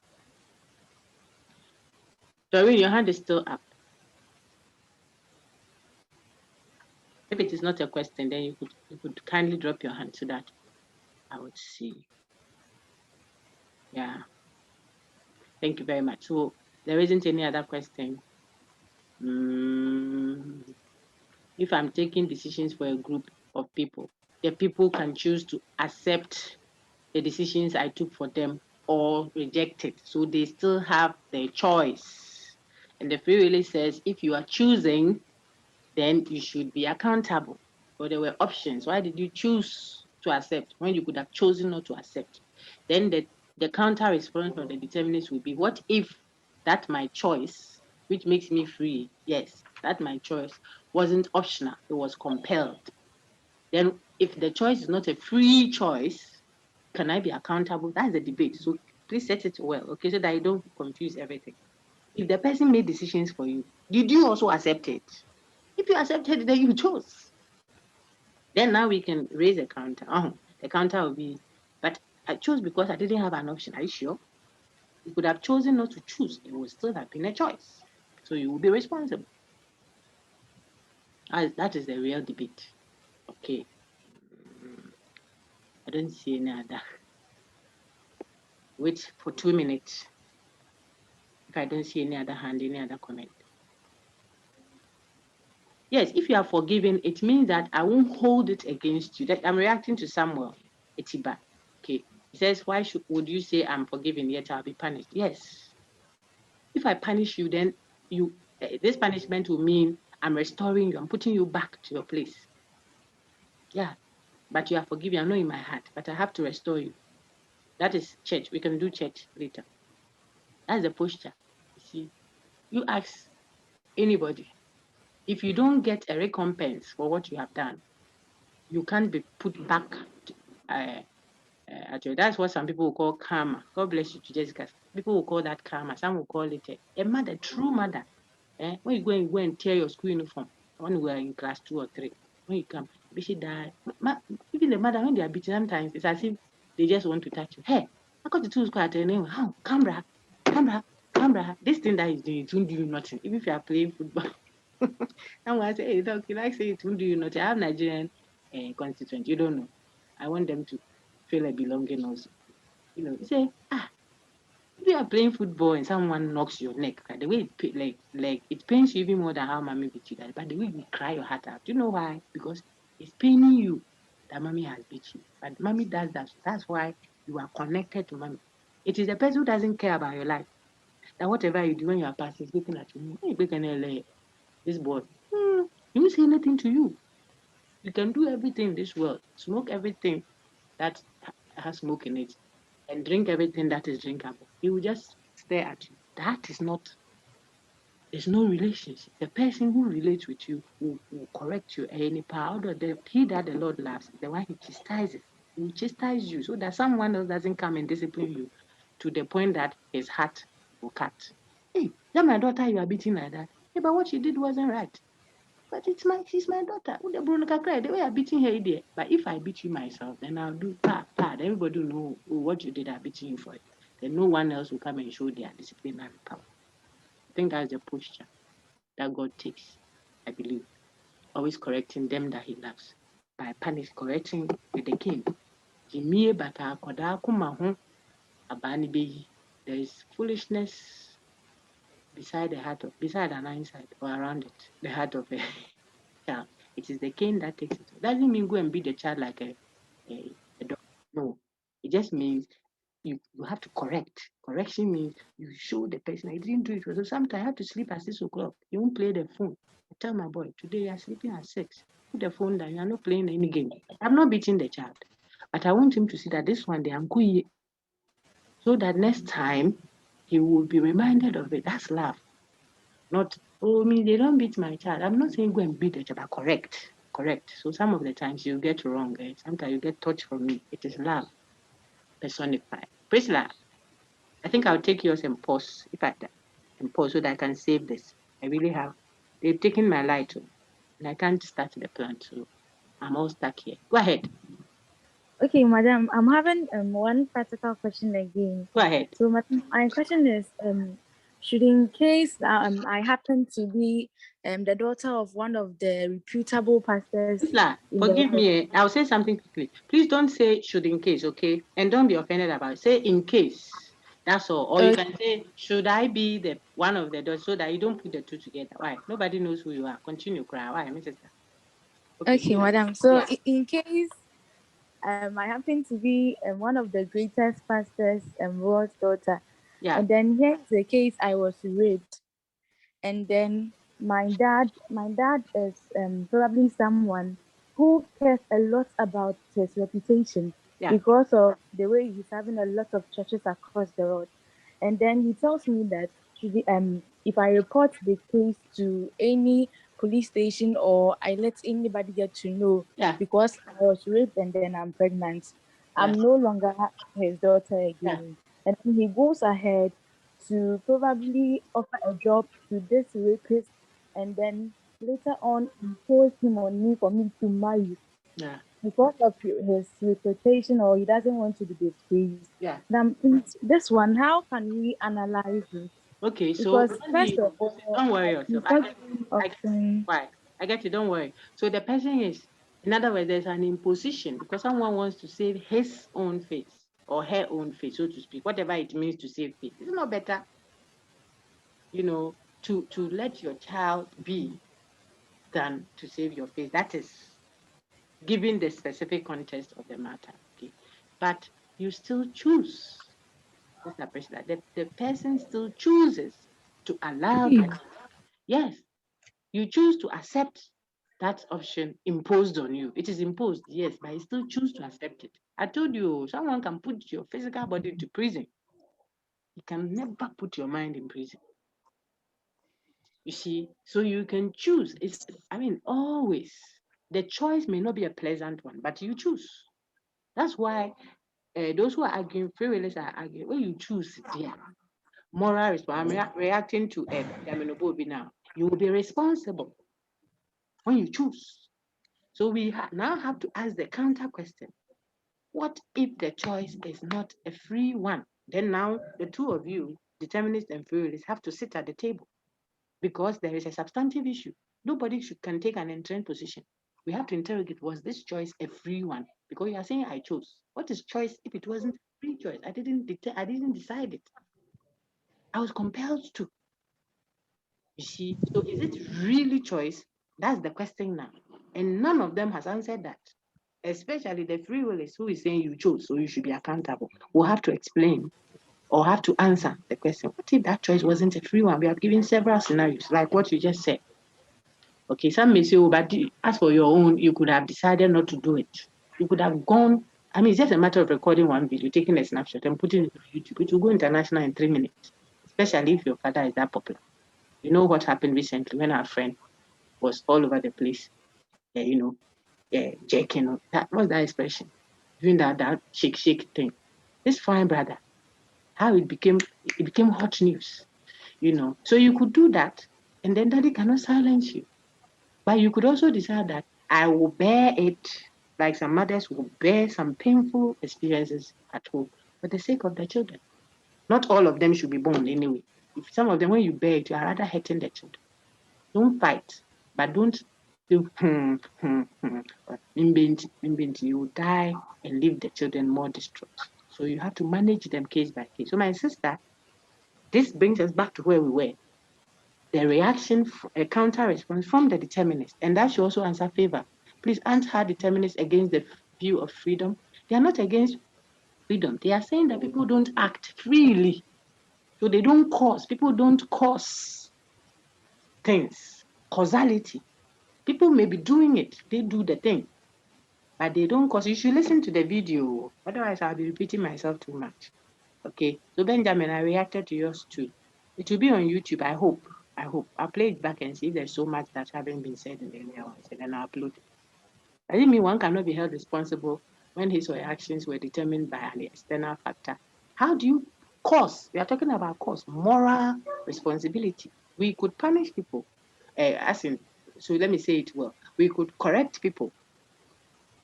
Doreen, your hand is still up. If it is not a question, then you could kindly drop your hand so that I would see. Yeah. Thank you very much. So there isn't any other question. If I'm taking decisions for a group of people, the people can choose to accept the decisions I took for them or reject it. So they still have their choice. And the free will says if you are choosing, then you should be accountable. But there were options. Why did you choose to accept when you could have chosen not to accept? Then the counter response from the determinist would be, what if that my choice, which makes me free, yes, that my choice wasn't optional, it was compelled. Then if the choice is not a free choice, can I be accountable? That's the debate. So please set it well, okay, so that I don't confuse everything. If the person made decisions for you, did you also accept it? If you accepted it, then you chose. Then now we can raise a counter. The counter will be, but I chose because I didn't have an option. Are you sure? You could have chosen not to choose. It would still have been a choice. So you will be responsible. That is the real debate. Okay. I don't see any other. Wait for 2 minutes. If I don't see any other hand, any other comment. Yes, if you are forgiven, it means that I won't hold it against you. That I'm reacting to Samuel Etiba. Okay. He says, why would you say I'm forgiven yet I'll be punished? Yes. If I punish you, then this punishment will mean I'm restoring you. I'm putting you back to your place. Yeah. But you are forgiven. I know in my heart, but I have to restore you. That is church. We can do church later. That's the posture. You see, you ask anybody, if you don't get a recompense for what you have done, you can't be put back at your. That's what some people will call karma. God bless you to Jessica. People will call that karma. Some will call it a mother, true mother. When you go and tear your school uniform, when we are in class 2 or 3, when you come, she die. Even the mother, when they are beaten, sometimes it's as if they just want to touch you. Hey, I got the two squad name. How? Camera. This thing that is doing, it won't do you nothing. Even if you are playing football. Someone say, hey, doc, you like say it won't do you nothing. I have Nigerian constituent. You don't know. I want them to feel a belonging also. You say, if you are playing football and someone knocks your neck, the way it pains you even more than how mommy beat you. But the way you cry your heart out, do you know why? Because it's paining you that mommy has beat you. But mommy does that. That's why You are connected to mommy. It is the person who doesn't care about your life. That whatever you do when you are passing is looking at you. Hey, this boy, he won't say anything to you. You can do everything in this world, smoke everything that has smoke in it, and drink everything that is drinkable. He will just stare at you. That is not, there's no relationship. The person who relates with you will correct you. Any power, he that the Lord loves, the one he chastises, he will chastise you so that someone else doesn't come and discipline you to the point that his heart will cut. Hey, that my daughter, you are beating like that. Yeah, but what she did wasn't right. But she's my daughter. The way I'm beating her there. But if I beat you myself, then I'll do pa. Everybody will know what you did, I'm beating you for it. Then no one else will come and show their disciplinary power. I think that's the posture that God takes, I believe. Always correcting them that he loves. By correcting with the king. There is foolishness beside an inside or around it, the heart of a child. It is the cane that takes it. Doesn't mean go and beat the child like a dog. No, it just means you have to correct. Correction means you show the person I didn't do it. So sometimes I have to sleep at 6 o'clock. You won't play the phone. I tell my boy, today you are sleeping at 6. Put the phone down. You are not playing any game. I'm not beating the child, but I want him to see that this one, they are good, so that next time he will be reminded of it. That's love. Not, oh, me, they don't beat my child. I'm not saying go and beat the child, but correct. So some of the times you get wrong. Sometimes you get touch from me. It is love personified. Priscilla, I think I'll take yours and pause and pause so that I can save this. I really have. They've taken my light too, and I can't start the plant, so I'm all stuck here. Go ahead. Okay, madam, I'm having one practical question again. Go ahead. So my question is, should in case I happen to be the daughter of one of the reputable pastors Priscilla, in forgive the me. I'll say something quickly. Please don't say should in case, okay? And don't be offended about it. Say in case. That's all. Or you can say, should I be the one of the daughters so that you don't put the two together? Why? Nobody knows who you are. Continue, cry. Why, my sister? Okay, madam. So Yeah. in case I happen to be one of the greatest pastors Lord's daughter, Yeah. and then here's the case: I was raped, and then my dad is probably someone who cares a lot about his reputation because of the way he's having a lot of churches across the world. And then he tells me that if I report the case to any police station or I let anybody get to know because I was raped and then I'm pregnant, I'm no longer his daughter again. And then he goes ahead to probably offer a job to this rapist and then later on impose him on me for me to marry. Yeah. Because of his reputation or he doesn't want to be disgraced. Yeah. Now, this one, how can we analyze it? Okay, so Because first of all, don't worry yourself. I get it, don't worry. So the person is, in other words, there's an imposition because someone wants to save his own face or her own face, so to speak, whatever it means to save face. It's not better, to let your child be than to save your face. That is given the specific context of the matter. Okay. But you still choose. Mr. President, the person still chooses to allow that. Yes, you choose to accept that option imposed on you. It is imposed, yes, but you still choose to accept it. I told you, someone can put your physical body into prison. You can never put your mind in prison. You see, so you can choose. Always. The choice may not be a pleasant one, but you choose. That's why those who are arguing, free willists are arguing, when you choose, yeah, moral response. I'm reacting to now. You will be responsible when you choose. So we now have to ask the counter question. What if the choice is not a free one? Then now the two of you, determinists and free willists, have to sit at the table because there is a substantive issue. Nobody can take an entrenched position. We have to interrogate, was this choice a free one? Because you are saying I chose. What is choice if it wasn't free choice? I didn't decide it. I was compelled to. You see, so is it really choice? That's the question now. And none of them has answered that. especially the free willist who is saying you chose, so you should be accountable, will have to explain or have to answer the question. What if that choice wasn't a free one? We have given several scenarios, like what you just said. Okay, some may say, oh, but as for your own, you could have decided not to do it. You could have gone. I mean, it's just a matter of recording one video, taking a snapshot, and putting it on YouTube. It will go international in 3 minutes, especially if your father is that popular. You know what happened recently when our friend was all over the place, jerking. That was that expression, doing that shake thing. This fine brother, how it became hot news, So you could do that, and then daddy cannot silence you. But you could also decide that I will bear it, like some mothers will bear some painful experiences at home for the sake of the children. Not all of them should be born anyway. If some of them, when you bear it, you are rather hurting the children. Don't fight, but don't do you will die and leave the children more distraught. So you have to manage them case by case. So my sister, this brings us back to where we were. The reaction, a counter response from the determinist, and that should also answer favor. Please, aren't her determinists against the view of freedom? They are not against freedom. They are saying that people don't act freely. So they don't cause, people don't cause things. Causality. People may be doing it, they do the thing, but they don't cause. You should listen to the video, otherwise I'll be repeating myself too much. Okay, so Benjamin, I reacted to yours too. It will be on YouTube, I hope. I'll play it back and see if there's so much that haven't been said in the earlier ones, and then I'll upload it. I think one cannot be held responsible when his or her actions were determined by an external factor. How do you cause? We are talking about cause, moral responsibility. We could punish people, so let me say it well. We could correct people.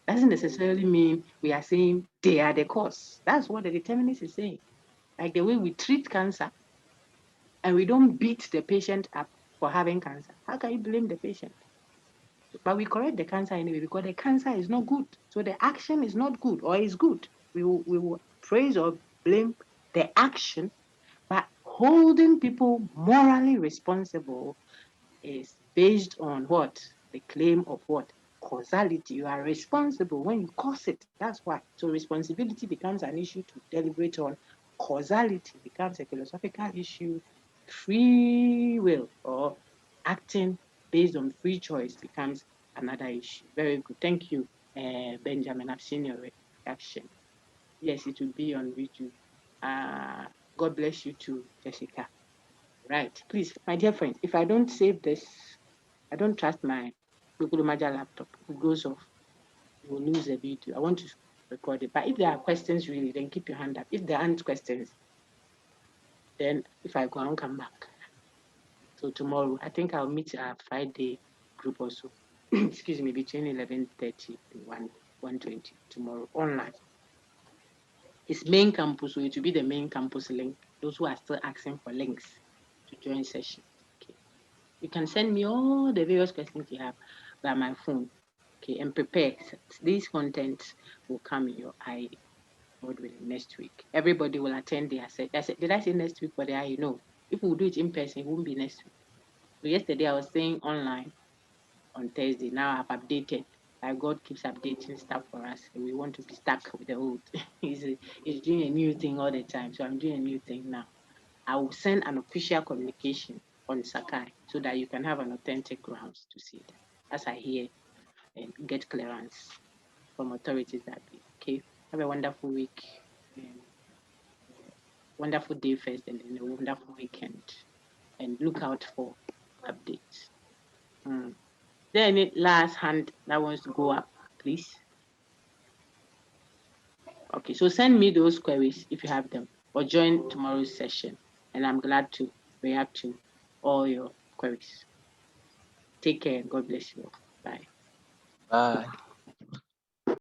Doesn't necessarily mean we are saying they are the cause. That's what the determinist is saying. Like the way we treat cancer, and we don't beat the patient up for having cancer. How can you blame the patient? But we correct the cancer anyway because the cancer is not good. So the action is not good or is good. We will praise or blame the action, but holding people morally responsible is based on what? The claim of what? Causality. You are responsible when you cause it. That's why. So responsibility becomes an issue to deliberate on. Causality becomes a philosophical issue. Free will or acting based on free choice becomes another issue. Very good. Thank you, Benjamin. I've seen your reaction. Yes, it will be on YouTube. God bless you too, Jessica. Right. Please, my dear friends, if I don't save this, I don't trust my Google Maja laptop. If it goes off, you will lose the video. I want to record it. But if there are questions really, then keep your hand up. If there aren't questions, then if I go, I'll come back. So tomorrow, I think I'll meet a Friday group also. Excuse me, between 11:30 and 1:20 tomorrow online. It's main campus, so it will be the main campus link. Those who are still asking for links to join session. Okay. You can send me all the various questions you have by my phone. Okay, and prepare. These contents will come in your eye, God willing, next week. Everybody will attend the asset. Did I say next week for the eye? No. If we do it in person, it won't be next week. So yesterday I was saying online on Thursday. Now I've updated. Like God keeps updating stuff for us. And we want to be stuck with the old. he's doing a new thing all the time. So I'm doing a new thing now. I will send an official communication on Sakai so that you can have an authentic grounds to see it as I hear and get clearance from authorities that day. Okay. Have a wonderful week. And wonderful day first and then a wonderful weekend. And look out for updates. Is there any last hand that wants to go up, please? Okay, so send me those queries if you have them or join tomorrow's session. And I'm glad to react to all your queries. Take care. God bless you. Bye. Bye.